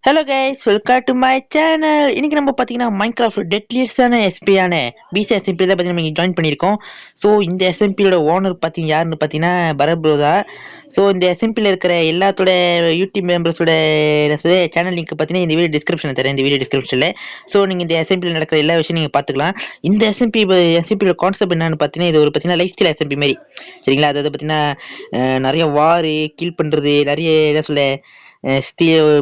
Hello guys, welcome to my channel. இன்னைக்கு நம்ம பார்த்தீங்கன்னா மைன்கிராஃப்ட் டெட்லியஸ்டான எஸ்பியான பிசி எஸ்எம்பி தான் பார்த்தீங்கன்னா நம்ம ஜாயின் பண்ணியிருக்கோம். ஸோ இந்த எஸ்எம்பியோட ஓனர் பார்த்தீங்க யாருன்னு பார்த்தீங்கன்னா பரத் ப்ரோ தான். ஸோ இந்த எஸ்எம்பியில் இருக்கிற எல்லாத்தோட யூடியூப் மெம்பர்ஸோட சேனல் லிங்க் பார்த்தீங்கன்னா இந்த வீடியோ டிஸ்கிரிப்ஷனில் தரேன், இந்த வீடியோ டிஸ்கிரிப்ஷனில். ஸோ நீங்கள் இந்த எஸ்எம்பியில் நடக்கிற எல்லா விஷயம் நீங்கள் பார்த்துக்கலாம். இந்த எஸ்எம்பியோட கான்செப்ட் என்னன்னு பார்த்தீங்கன்னா இது ஒரு பார்த்தீங்கன்னா லைஃப் ஸ்டைல் எஸ்எம்பி மாதிரி சரிங்களா. அதாவது பார்த்தீங்கன்னா நிறைய வாரு கில் பண்ணுறது, நிறைய என்ன சொல்ல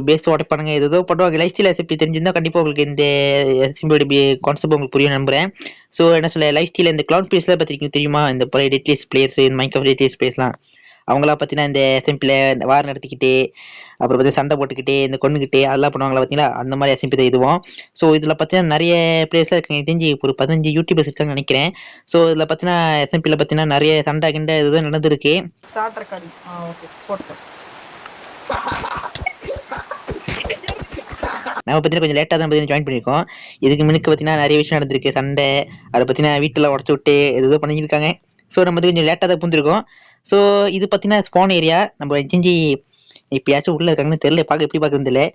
பேஸ் உடைப்பானுங்க, ஏதோ பண்ணுவாங்க. லைஃப் ஸ்டைல் ரெசிபி தெரிஞ்சிருந்தா கண்டிப்பாக உங்களுக்கு இந்த ரெசிபியோட கான்செப்ட் உங்களுக்கு புரியும் நம்புறேன். ஸோ என்ன சொல்ல லைஃப் ஸ்டைல் இந்த கிளவுட் பிளேஸ்லாம் பார்த்துருக்கீங்க தெரியுமா? இந்த பழைய டெட்லியஸ் பிளேயர்ஸ், இந்த மைக்ராஃப்ட் டெட்லியஸ் பிளேஸ்லாம் அவங்களா பார்த்தீங்கன்னா இந்த எஸ்எம்பியில் வார் நடத்திக்கிட்டு அப்புறம் பார்த்தீங்கன்னா சண்டை போட்டுக்கிட்டு இந்த கொண்டுக்கிட்டு அதெல்லாம் பண்ணுவாங்களா பார்த்தீங்களா? அந்த மாதிரி எஸ்எம்பி தான் இதுவும். ஸோ இதில் பார்த்தீங்கன்னா நிறைய பிளேஸ்லாம் இருக்காங்க. தெரிஞ்சு ஒரு 15 யூடியூபர்ஸ் இருக்காங்கன்னு நினைக்கிறேன். ஸோ இதில் பார்த்தீங்கன்னா எஸ்எம்பியில் பார்த்தீங்கன்னா நிறைய சண்டை கிண்டை இதுதான் நடந்திருக்கு. நம்ம பார்த்தீங்கன்னா கொஞ்சம் லேட்டாக தான் பார்த்தீங்கன்னா ஜாயின் பண்ணியிருக்கோம். இதுக்கு முன்னுக்கு பார்த்தீங்கன்னா நிறைய விஷயம் நடந்திருக்கு, சண்டை, அதை பார்த்தீங்கன்னா வீட்டில் உடச்சி விட்டு ஏதோ பண்ணியிருக்காங்க. ஸோ நம்ம வந்து கொஞ்சம் லேட்டாக தான் பூந்துருக்கோம். ஸோ இது பார்த்தீங்கன்னா ஸ்பான் ஏரியா. நம்ம செஞ்சு இப்பயாச்சும் உள்ள இருக்காங்கன்னு தெரியல, பார்க்க எப்படி பார்க்குறது இல்லை.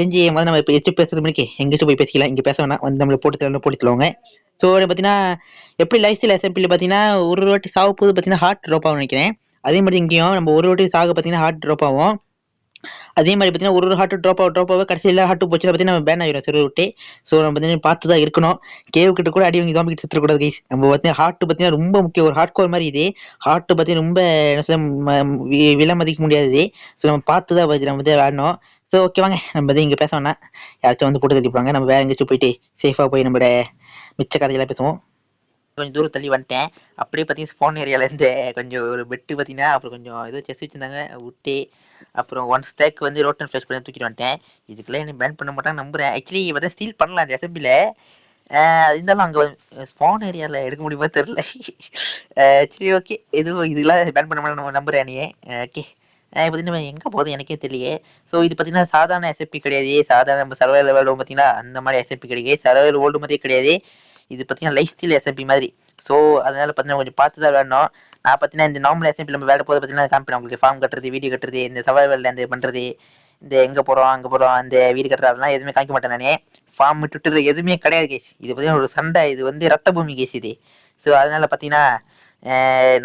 செஞ்சு முதல்ல நம்ம இப்போ எச்சு பேசுறது முன்னாடி எங்கேயாச்சும் போய் பேசிக்கலாம், இங்கே பேச வேணாம், வந்து நம்மளை போட்டு தருவாங்க. ஸோ பார்த்தீங்கன்னா எப்படி லைஃப் ஸ்டைல் எஸ்எம்பியில் பார்த்தீங்கன்னா ஒரு வாட்டி சாக போது பார்த்தீங்கன்னா ஹார்ட் ட்ராப் ஆகும் நினைக்கிறேன். அதே மாதிரி இங்கேயும் நம்ம ஒரு வாட்டி சாக பார்த்தீங்கன்னா ஹார்ட் ட்ராப் ஆகும். அதே மாதிரி பார்த்தீங்கன்னா ஒரு ஹார்ட் ட்ராப் ஆக கடைசி எல்லா ஹார்ட்டும் போச்சுன்னா பார்த்தீங்கன்னா நம்ம பேன் ஆயிடும் சர்வர் விட்டு. ஸோ நம்ம பார்த்தீங்கன்னா பார்த்து தான் இருக்கணும். கேவ் கிட்ட கூட அடி வாங்கி ஜாம்பி கிட்ட சுற்றக்கூடாது கைஸ். நம்ம பார்த்தீங்கன்னா ஹார்ட் பார்த்தீங்கன்னா ரொம்ப முக்கியம். ஒரு ஹார்ட் கோர் மாதிரி இது ஹார்ட் பார்த்தீங்கன்னா ரொம்ப என்ன சொல்ல விலை மதிக்க முடியாது. ஸோ நம்ம பார்த்து தான் நம்ம வந்து விளையாடணும். ஸோ ஓகே வாங்க, நம்ம வந்து இங்கே பேச வேணாம், யாராச்சும் வந்து போட்டு தள்ளிப்பாங்க. நம்ம வேற எங்கேயாச்சும் போயிட்டு சேஃபாக போய் நம்மளோட மிச்ச கதையெல்லாம் பேசுவோம். கொஞ்சம் தூரம் தள்ளி வந்துட்டேன். அப்படியே பார்த்தீங்கன்னா ஸ்பான் ஏரியாவிலேருந்து கொஞ்சம் ஒரு பெட்டு பார்த்தீங்கன்னா அப்புறம் கொஞ்சம் ஏதோ செஸ் வச்சுருந்தாங்க விட்டு அப்புறம் 1 ஸ்டேக் வந்து ரோட்டன் ஃப்ளஷ் பண்ணி தூக்கிட்டு வந்துட்டேன். இதுக்கெல்லாம் என்ன பேன் பண்ண மாட்டாங்க நம்புறேன். ஆக்சுவலி வந்து ஸ்டீல் பண்ணலாம் அந்த எஸ்எம்பியில். இருந்தாலும் அங்கே ஸ்பான் ஏரியாவில் எடுக்க முடியுமா தெரில. சரி ஓகே, எதுவும் இதெல்லாம் பேன் பண்ண மாட்டேன் நம்ம நம்புறேன் நீ. ஓகே பார்த்தீங்கன்னா எங்கே போகுது எனக்கே தெரியலையே. ஸோ இது பார்த்தீங்கன்னா சாதாரண எஸ்எப்பி கிடையாது, சாதாரண நம்ம சர்வைவல் வேர்ல்டு பார்த்தீங்கன்னா அந்த மாதிரி எஸ்எப்பி கிடையாது, சர்வைவல் வேர்ல்டு மாதிரியே கிடையாது. இது பார்த்தீங்கன்னா லைஃப் ஸ்டைல் எஸ்எம்பி மாதிரி. ஸோ அதனால பார்த்தீங்கன்னா கொஞ்சம் பார்த்து தான் விளையாடணும். நான் பார்த்தீங்கன்னா இந்த நார்மல் எஸ்எம்பி நம்ம விளையாட போது பார்த்தீங்கன்னா காமிப்பேன் உங்களுக்கு. ஃபார்ம் கட்டுறது, வீடு கட்டுறது, இந்த சர்வைவல் இந்த பண்ணுறது, இந்த எங்கே போகிறோம் அங்கே போகிறோம் அந்த வீடு கட்டுறது அதெல்லாம் எதுவுமே காமிக்க மாட்டேன் நானே. ஃபார்ம் விட்டுட்டு எதுவுமே கிடையாது கேஸ். இது பார்த்தீங்கன்னா ஒரு சண்டை, இது வந்து ரத்த பூமி கேஸ் இது. ஸோ அதனால பார்த்தீங்கன்னா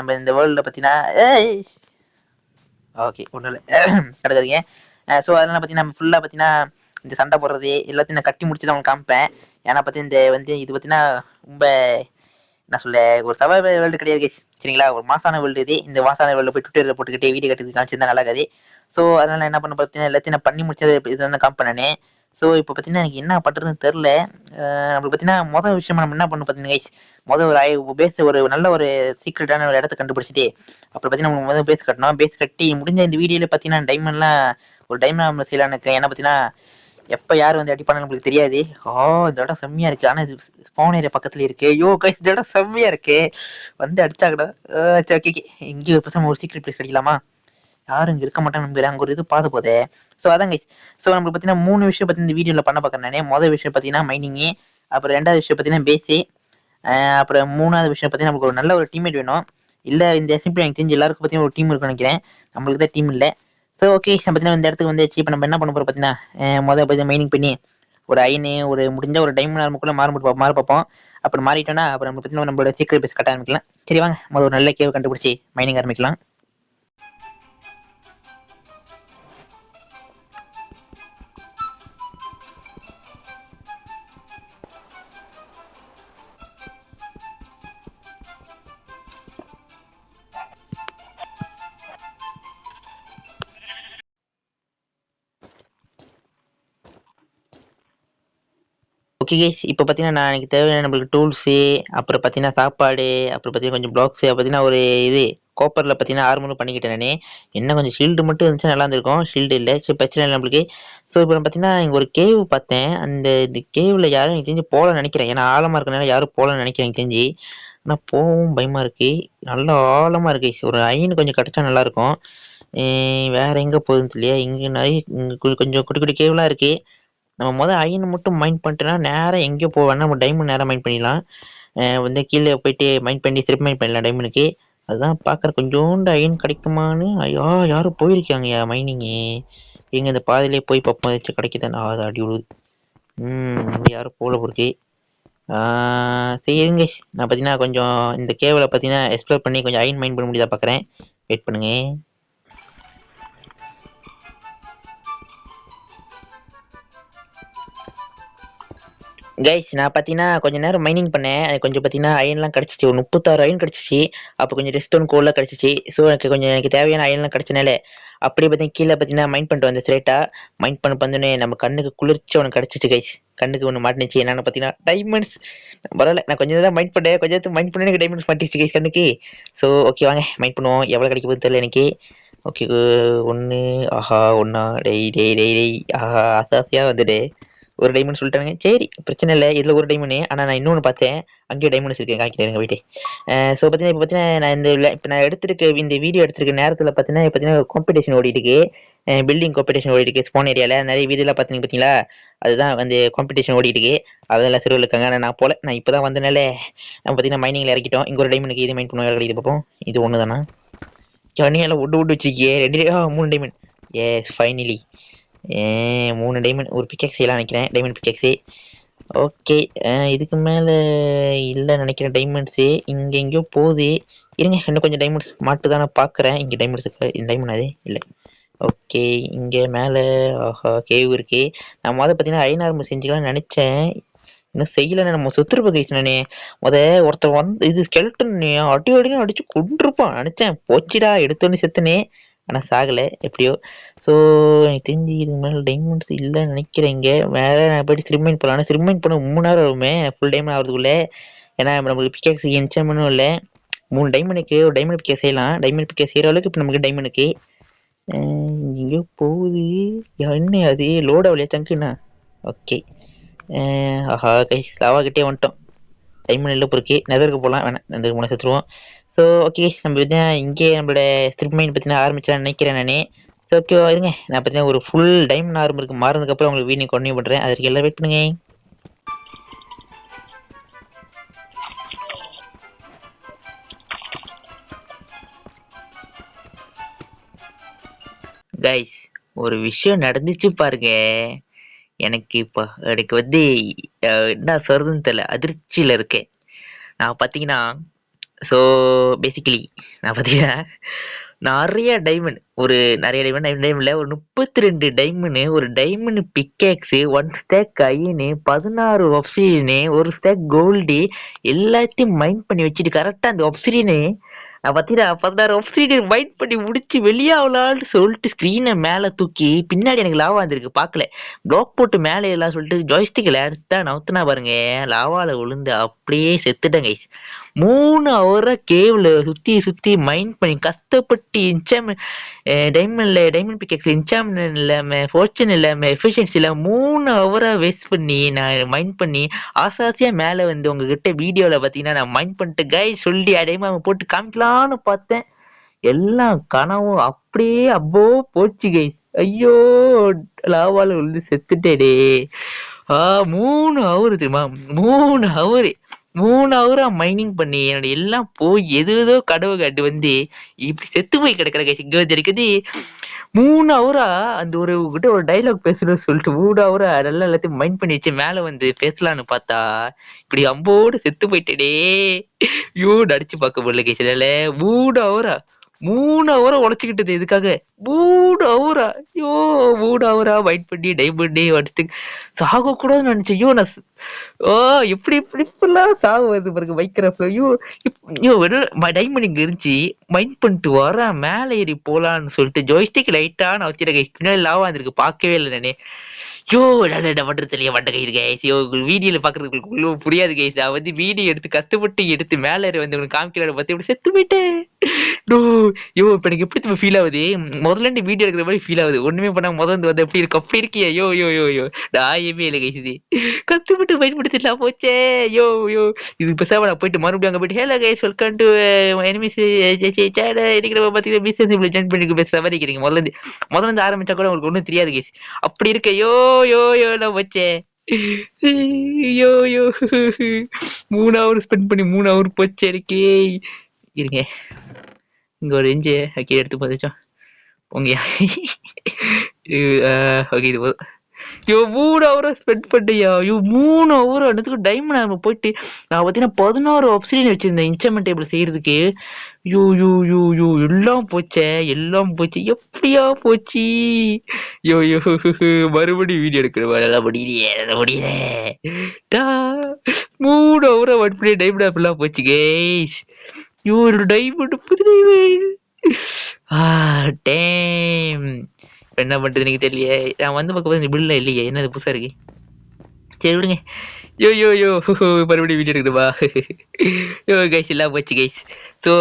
நம்ம இந்த வேர்ல்டில் பார்த்தீங்கன்னா ஓகே ஒன்றும் இல்லை கிடக்காதீங்க. ஸோ அதனால பார்த்தீங்கன்னா நம்ம ஃபுல்லாக பார்த்தீங்கன்னா இந்த சண்டை போடுறது எல்லாத்தையும் நான் கட்டி முடிச்சு தான் உங்களுக்கு காமிப்பேன். ஏன்னா பார்த்தீங்கன்னா இந்த வந்து இது பார்த்தீங்கன்னா ரொம்ப என்ன சொல்ல ஒரு சர்வைவல் வேர்ல்டு கிடையாது கேஸ் சரிங்களா. ஒரு மாசான வேர்ல்டு இது. இந்த மாசான வேர்ல்டு போய் ட்விட்டரில் போட்டுக்கிட்டே வீடியோ கட்டுறது காமிச்சிருந்தா நல்லா இருக்காது. ஸோ அதனால என்ன பண்ண பார்த்தீங்கன்னா எல்லாத்தையும் நான் பண்ணி முடிச்சது இதுதான் காமிப்பேன். ஸோ இப்போ பார்த்தீங்கன்னா எனக்கு என்ன பண்ணுறதுன்னு தெரில. நம்மளுக்கு பார்த்தீங்கன்னா மொதல் விஷயம் நம்ம என்ன பண்ணணும் பார்த்தீங்கன்னா கைஸ், மொதல் ஒரு பேஸ் ஒரு நல்ல ஒரு சீக்ரெட்டான ஒரு இடத்த கண்டுபிடிச்சிட்டு அப்புறம் பார்த்தீங்கன்னா நம்ம முதல் பேஸ் கட்டணும். பேஸ் கட்டி முடிஞ்ச இந்த வீடியோவில் பார்த்தீங்கன்னா டைமண்ட்லாம் ஒரு டைமண்ட் சீலான இருக்கு. ஏன்னா பார்த்தீங்கன்னா எப்போ யார் வந்து அடிப்பானு நம்மளுக்கு தெரியாது. இந்த இடம் செம்மையா இருக்கு. ஆனால் இது ஸ்பான் ஏரியா பக்கத்துல இருக்கு. ஐயோ கைஸ் இந்த இடம் செம்மையா இருக்கு, வந்து அடிச்சாங்கடா. சரி ஓகே ஓகே, இங்கே ஒரு சீக்ரெட் பிளேஸ் கிடைக்கலாமா? யாரும் இங்கே இருக்க மாட்டாங்க நம்புறேன், அங்கே ஒரு இது பார்த்து போதே. ஸோ அதான் கைஸ். ஸோ நம்மளுக்கு பார்த்தீங்கன்னா 3 விஷயம் பற்றி இந்த வீடியோவில் பண்ண பார்க்குறேன் நானே. மொதல் விஷயம் பார்த்தீங்கன்னா மைனிங்கு, அப்புறம் 2வது விஷயம் பார்த்தீங்கன்னா பேஸு, அப்புறம் 3வது விஷயம் பார்த்தீங்கன்னா நமக்கு ஒரு நல்ல ஒரு டீம்மேட் வேணும். இல்லை இந்த எஸ்எம்பி எனக்கு தெரிஞ்சு எல்லாருக்கும் பார்த்தீங்கன்னா ஒரு டீம் இருக்குன்னு நினைக்கிறேன். நம்மளுக்கு தான் டீம் இல்லை. ஸோ ஓகே பார்த்தீங்கன்னா இந்த இடத்துக்கு வந்து இப்போ நம்ம என்ன பண்ண போகிறோம் பார்த்தீங்கன்னா மொதல் பார்த்தீங்கன்னா மைனிங் பண்ணி ஒரு அயனு ஒரு முடிஞ்ச ஒரு டைமண்ட் ஆரம்பக்குள்ள மாற பார்ப்போம். அப்புறம் மாறிட்டோன்னா அப்புறம் நம்ம பார்த்தீங்கன்னா நம்மளோட சீக்கிரம் பேஸ் கட்ட ஆரம்பிக்கலாம். சரி வாங்க முதல் ஒரு நல்ல கேவ் கண்டுபிடிச்சி மைனிங் ஆரம்பிக்கலாம். ஓகே கைஸ், இப்போ பார்த்தீங்கன்னா நான் எனக்கு தேவையான நம்மளுக்கு டூல்ஸு, அப்புறம் பார்த்தீங்கன்னா சாப்பாடு, அப்புறம் பார்த்தீங்கன்னா கொஞ்சம் பிளாக்ஸு, பார்த்தீங்கன்னா ஒரு இது கோப்பரில் பார்த்தீங்கன்னா ஆர்மரும் பண்ணிக்கிட்டேன் நான். என்ன கொஞ்சம் ஷீல்டு மட்டும் இருந்துச்சு நல்லா இருந்திருக்கும். ஷீல்டு இல்லை, சரி பிரச்சனை இல்லை நம்மளுக்கு. ஸோ இப்போ நான் பார்த்தீங்கன்னா இங்கே ஒரு கேவ் பார்த்தேன். இந்த கேவில் யாரும் எனக்கு தெரிஞ்சு போகலன்னு நினைக்கிறேன். ஏன்னா ஆழமாக இருக்கிறனால யாரும் போகலன்னு நினைக்கிறேன் எனக்கு தெரிஞ்சு. ஆனால் போகவும் பயமாக இருக்குது, நல்லா ஆழமாக இருக்குது. ஒரு அயன் கொஞ்சம் கிடச்சா நல்லாயிருக்கும். வேறு எங்கே போகுதுன்னு தெரியல. இங்கே நிறைய கொஞ்சம் குட்டி குட்டி கேவ்லாம் இருக்குது. நம்ம அயன் மட்டும் மைண்ட் பண்ணிட்டோன்னா நேராக எங்கேயோ போவேன்னா நம்ம டைமண்ட் நேராக மைண்ட் பண்ணிடலாம். வந்து கீழே போயிட்டு மைண்ட் பண்ணி திருப்பி மைண்ட் பண்ணலாம் டைமண்டுக்கு. அதுதான் பார்க்குற கொஞ்சோண்டு அயன் கிடைக்குமான்னு. ஐயோ யாரும் போயிருக்காங்கய்யா மைனிங்கு. எங்க இந்த பாதையிலே போய் பார்ப்போம் ஏதாச்சும் கிடைக்குதா. நான் அதை அடி விழுது. இங்கே யாரும் போல பொறுக்கி. சரி இருங்க. நான் பார்த்தீங்கன்னா கொஞ்சம் இந்த கேவலை பார்த்தீங்கன்னா எக்ஸ்ப்ளோர் பண்ணி கொஞ்சம் அயன் மைண்ட் பண்ண முடியாதா பார்க்குறேன். வெயிட் பண்ணுங்க. கைஸ் நான் பார்த்தீங்கன்னா கொஞ்சம் நேரம் மைனிங் பண்ணேன். அது கொஞ்சம் பார்த்தீங்கன்னா அயன்லாம் கிடச்சிச்சு. ஒரு 36 அயன் கிடச்சிச்சு. அப்போ கொஞ்சம் ரெஸ்டோன் கோல்லாம் கிடச்சிச்சு. ஸோ எனக்கு தேவையான அயன்லாம் கிடச்சனால அப்படியே பார்த்தீங்கன்னா கீழே பார்த்தீங்கன்னா மைண்ட் பண்ணிட்டு வந்தேன் ஸ்ட்ரைட்டாக. மைண்ட் பண்ண வந்தோடனே நம்ம கண்ணுக்கு குளிர்ச்சி ஒன்று கிடச்சிச்சு கைஸ். கண்ணுக்கு ஒன்று மாட்டினுச்சு. என்னென்னு பார்த்தீங்கன்னா டைமண்ட்ஸ். பரவாயில்ல, நான் கொஞ்சம் தான் மைண்ட் பண்ணேன். கொஞ்சம் நேரத்துக்கு மைண்ட் பண்ணி எனக்கு டைமண்ட்ஸ் மாட்டிச்சு கைஸ் கண்ணுக்கு. ஸோ ஓகே வாங்க மைண்ட் பண்ணுவோம். எவ்வளோ கிடைக்க போகுது தெரியல எனக்கு. ஓகே ஒன்று. ஆஹா ஒன்றா. டெய் டெய் டெய் டெய். ஆஹா ஆசாசியாக வந்துடு. ஒரு டைமண்ட் சொல்லிட்டாங்க. சரி பிரச்சனை இல்லை. இதில் ஒரு டைமண்ட். ஆனால் நான் இன்னொன்று பார்த்தேன். அங்கேயும் டைமண்ட்ஸ் இருக்கேன் காய்க்கிறேன் போயிட்டு. ஸோ பார்த்தீங்கன்னா இப்போ பார்த்தீங்கன்னா நான் இப்போ நான் எடுத்துருக்க இந்த வீடியோ எடுத்துருக்க நேரத்தில் பார்த்தீங்கன்னா காம்படிஷன் ஓடிட்டு இருக்கு. பில்டிங் காம்படிஷன் ஓடிட்டு இருக்கு. ஸ்பான் ஏரியாவில் நிறைய வீடியோலாம் பார்த்தீங்களா. அதுதான் வந்து காம்படிஷன் ஓடிட்டு இருக்கு. அதெல்லாம் சிறுவில் இருக்காங்க. ஆனால் நான் போல. நான் இப்போ தான் வந்தனால நம்ம பார்த்தீங்கன்னா மைனிங்கில் இறக்கிட்டோம். இங்கே ஒரு டைமண்டுக்கு இது மைண்ட் பண்ணுவோம். கிடைக்குது பார்ப்போம். இது ஒன்று தானா? எல்லாம் ஒட்டு வச்சிருக்கே. 3 டைமண்ட். S finally 3 diamond. ஒரு பிக்கெக்ஸ் எல்லாம் நினைக்கிறேன். டைமண்ட் பிக்கெக்ஸு. ஓகே இதுக்கு மேலே இல்லை நினைக்கிறேன். டைமண்ட்ஸு இங்கே எங்கேயோ போகுது. இருங்க இன்னும் கொஞ்சம் டைமண்ட்ஸ் மாட்டு தான் நான் பார்க்குறேன். இங்கே டைமண்ட்ஸுக்கு இந்த டைமண்ட் அது இல்லை. ஓகே இங்கே மேலே ஆஹா கேவ் இருக்கு. நான் பார்த்தீங்கன்னா ஐநார்மு செஞ்சுக்கலாம்னு நினச்சேன். இன்னும் செய்யலைன்னு நம்ம சொத்துருப்ப கைஸ். நானே ஒருத்தர் வந்து இது ஸ்கெல்டன் அடி அடின்னு அடிச்சு கொண்டிருப்பான் நினச்சேன். போச்சுடா எடுத்தோன்னு செத்துனே. ஆனால் சாகலை எப்படியோ. ஸோ எனக்கு தெரிஞ்சு இதுக்கு மேலே டைமண்ட்ஸ் இல்லைன்னு நினைக்கிறேன். இங்கே வேறு நான் போய்ட்டு ஸ்ட்ரிமைன் பண்ணலாம். ஆனால் ஸ்ட்ரிமைன் பண்ண 3 நேரம் ஆகுமே ஃபுல் டைம் ஆகிறதுக்குள்ளே. ஏன்னா நம்மளுக்கு பிக்கேக்ஸ் என்ச்சாமனும் இல்லை. 3 டைமண்டுக்கு ஒரு டைமண்ட் பிக்கே செய்யலாம். டைமண்ட் பிக்கே செய்கிற அளவுக்கு இப்போ நமக்கு டைமண்டுக்கு எங்கேயோ போகுது. என்ன அது லோட் ஆகலையா சங்குண்ணா? ஓகே ஆஹா கை லாவாகிட்டே வந்துட்டோம். டைமண்ட் இல்லை பொறுக்கி நெதருக்கு போகலாம். வேணாம் நெதருக்கு போனால் செத்துருவோம். ஸோ ஓகே நம்ம இங்கே நம்மளோட ஸ்ட்ரிப் மைண்ட் பார்த்தீங்கன்னா ஆரம்பிச்சலான்னு நினைக்கிறேன் நானே. ஸோ ஓகே இருங்க நான் பார்த்தீங்கன்னா ஒரு ஃபுல் டைம் ஆரம்பிக்கு மாறினதுக்கப்புறம் உங்களுக்கு வீடியோ கண்டினியூ பண்ணுறேன். அதுக்கு எல்லாம் வெயிட் பண்ணுங்க. கைஸ் ஒரு விஷயம் நடந்துச்சு பாருங்க. எனக்கு வந்து என்ன சொல்றதுன்னு தெரியல. அதிர்ச்சியில் இருக்கேன். நான் பார்த்தீங்கன்னா ஸோ பேசிக்கலி நான் பார்த்தீங்கன்னா நிறைய டைமண்ட் டைமண்ட்ல ஒரு 32 டைமண்ட், ஒரு டைமண்ட் பிக்கேக்ஸு, 1 ஸ்டாக் அயனு, 16 ஒப்சிடியனு, ஒரு ஸ்டாக் கோல்டு எல்லாத்தையும் மைண்ட் பண்ணி வச்சுட்டு கரெக்டாக அந்த ஒப்சிடியனு நான் பார்த்தீங்கன்னா 16 ஒப்சிடியன் மைண்ட் பண்ணி முடிச்சு வெளியாகலான்னு சொல்லிட்டு ஸ்க்ரீனை மேலே தூக்கி பின்னாடி எனக்கு லாவா வந்திருக்கு பார்க்கல. பிளாக் போட்டு மேலே எல்லாம் சொல்லிட்டு ஜாய்ஸ்டிக்கில் எடுத்தா நவுத்துனா பாருங்க லாவாவில் விழுந்து அப்படியே செத்துட்டேன் கைஸ். 3 ஹவரா கேவ்ல சுத்தி மைண்ட் பண்ணி கஷ்டப்பட்டு டைமண்ட் பிக்கெக்ஸ் என்சாம்மென்ட் இல்லாம ஃபார்ச்சூன் இல்லாம எஃபிஷியன்சி இல்லாம 3 ஹவரா வேஸ்ட் பண்ணி நான் மைண்ட் பண்ணி ஆசாசியா மேல வந்து உங்ககிட்ட வீடியோல பாத்தீங்கன்னா நான் மைண்ட் பண்ணிட்டு கைஸ் சொல்லி அடையமா போட்டு காமிக்கலான்னு பார்த்தேன். எல்லாம் கனவும் அப்படியே அப்போ போச்சு கைஸ். ஐயோ லாவால விழுந்து செத்துட்டேடே. 3 ஹவர் தெரியுமா? 3 ஹவரா மைனிங் பண்ணி என்னோட எல்லாம் போய் ஏதோ கடவு காட்டு வந்து இப்படி செத்து போய் கிடக்குற கைஸ். இங்க வந்து இருக்குது 3 ஹவரா அந்த ஒரு கிட்ட ஒரு டைலாக் பேசணும்னு சொல்லிட்டு 3 ஹவரா நல்லா எல்லாத்தையும் மைண்ட் பண்ணி வச்சு மேல வந்து பேசலான்னு பார்த்தா இப்படி அம்போடு செத்து போயிட்டேடே. ஐயோ நடிச்சு பார்க்க முடியல கைஸ். இல்ல 3 ஹவரா உழைச்சிக்கிட்டது இதுக்காக. 3 ஹவரா ஐயோ 3 ஹவரா மைண்ட் பண்ணி டைமண்டே அடுத்து சாக கூடாதுன்னு நினைச்சேன். ஐயோ நான் எப்படி இப்படிலாம் சாகு வருது பாருங்க மைக்ராஃப்ட். ஐயோ டைமண்ட் இங்க இருந்துச்சு மைண்ட் பண்ணிட்டு வர மேலே ஏறி போலான்னு சொல்லிட்டு ஜோய்ஸ்டிக் லைட்டா நான் வச்சிருக்கேன். பின்னாடி லாவா வந்திருக்கு பார்க்கவே இல்லை நானே. ஐயோ பண்றது தெரிய மாட்டேன் கைஸ். கைஸ் வீடியோல பாக்குறதுக்கு புரியாது கைஸ். நான் வந்து வீடியோ எடுத்து கஷ்டப்பட்டு எடுத்து மேலே ஏறி வந்து உனக்கு காமிக்கலான்னு பார்த்து இப்படி செத்து போயிட்டேன். இப்ப எனக்கு எப்படி ஃபீல் ஆகுது? முதல்ல வீடியோ எடுக்கிற மாதிரி ஃபீல் ஆகுது. ஒண்ணுமே பண்ணா முதல்ல வந்து எப்படி இருக்கு அப்படி இருக்கியா? யோ நாயமே இல்லை கைஸ். இது கஷ்டப்பட்டு பயன்படுத்திடலாம் போச்சே. யோ இது பேசாம நான் போயிட்டு மறுபடியும் அங்க போயிட்டு hello guys welcome to enemies இருக்கிற பாத்தீங்கன்னா பிசினஸ் ஜாயின் பண்ணி பேசுற மாதிரி இருக்கிறீங்க. முதல்ல இருந்து ஆரம்பிச்சா கூட உங்களுக்கு ஒன்றும் தெரியாது கைஸ். அப்படி இருக்க யோலாம் போச்சே. யோ 3 ஹவர் ஸ்பெண்ட் பண்ணி 3 ஹவர் போச்சே இருக்கே. இருங்க இங்க ஒரு இன்ச்சு கீழே எடுத்து போதுச்சோம். உங்க ஓகே இது போதும். 3 ஹவரா ஸ்பெண்ட் பண்ணியா? 3 ஹவர் அன்னத்துக்கு டைமண்ட் ஆர்மர் போயிட்டு நான் பார்த்தீங்கன்னா 16 ஆப்சிடியன் வச்சிருந்தேன் இன்ஸ்ட்ருமென்ட் டேபிள் செய்யறதுக்கு. எல்லாம் போச்சே, எல்லாம் போச்சு. எப்படியா போச்சு? யோ யோ மறுபடியும் வீடியோ எடுக்கணுமா? என்னால முடியலையே, என்னால முடியல. டா 3 ஹவரா ஒர்க் பண்ணி டைமண்ட் ஆர்மர்லாம் போச்சு கைஸ். ஒரு டைமண்ட் புது டைமண்ட். டேம். இப்ப என்ன பண்றது எனக்கு தெரியலையே. நான் வந்து பக்கம் இந்த பில்ல இல்லையே, என்னது புதுசா இருக்கு. சரி விடுங்க. மறுபடியும் வீடியோ எடுக்கணுமா? கைஸ் எல்லாம் போச்சு கைஸ். ஸோ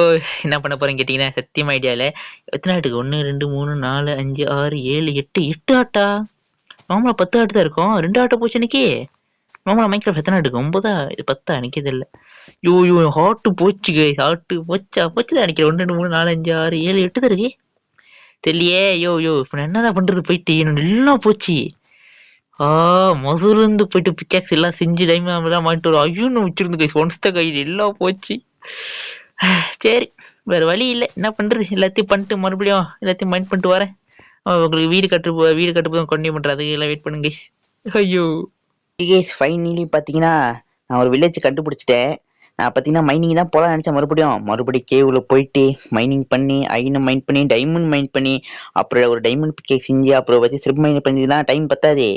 என்ன பண்ண போறேன்னு கேட்டீங்கன்னா சத்தியமா ஐடியா இல்லை. எத்தனை ஆட்டுக்கு 1 2 3 4 5 6 7 8 ஆட்டா. நார்மலா 10 ஆட்டு தான் இருக்கும். 2 ஆட்டை போச்சு இன்னைக்கு. நார்மலா மைக்ராஃப்ட் எத்தனை ஆட்டுக்கு 9 10 எனக்கு இது இல்லை. ஹார்ட் போச்சு கைஸ். ஹார்ட் போச்சுதான் நினைக்கிறேன். 1 2 3 4 5 6 7 8 தான் இருக்கு. தெரியலையே. இப்ப நான் என்னதான் பண்றது? போயிட்டு என்னோட எல்லாம் போச்சு. மொதலிருந்து போயிட்டு பிக்காக்ஸ் எல்லாம் செஞ்சு டைமண்ட் எல்லாம் வாங்கிட்டு வரும். ஐயோன்னு வச்சிருந்து கைஸ். ஒன்ஸ் தான் கைஸ் எல்லாம் போச்சு. சரி வேற வழி இல்லை. என்ன பண்றது? எல்லாத்தையும் பண்ணிட்டு மறுபடியும் எல்லாத்தையும் மைண்ட் பண்ணிட்டு வரேன். உங்களுக்கு வீடு கட்டு கண்டினியூ பண்றது. அதுக்கு எல்லாம் வெயிட் பண்ணுங்க கைஸ். ஐயோ கைஸ் ஃபைனலி பார்த்தீங்கன்னா நான் ஒரு வில்லேஜ் கண்டுபிடிச்சிட்டேன். நான் பார்த்தீங்கன்னா மைனிங் தான் போகலான்னு நினச்சேன். மறுபடியும் கேவில் போயிட்டு மைனிங் பண்ணி ஐனை மைன் பண்ணி டைமண்ட் மைன் பண்ணி அப்புறம் ஒரு டைமண்ட் பிக்கேக் செஞ்சு அப்புறம் வச்சு சிறப்பு மைன் பண்ணிதான் டைம் பத்தாதே.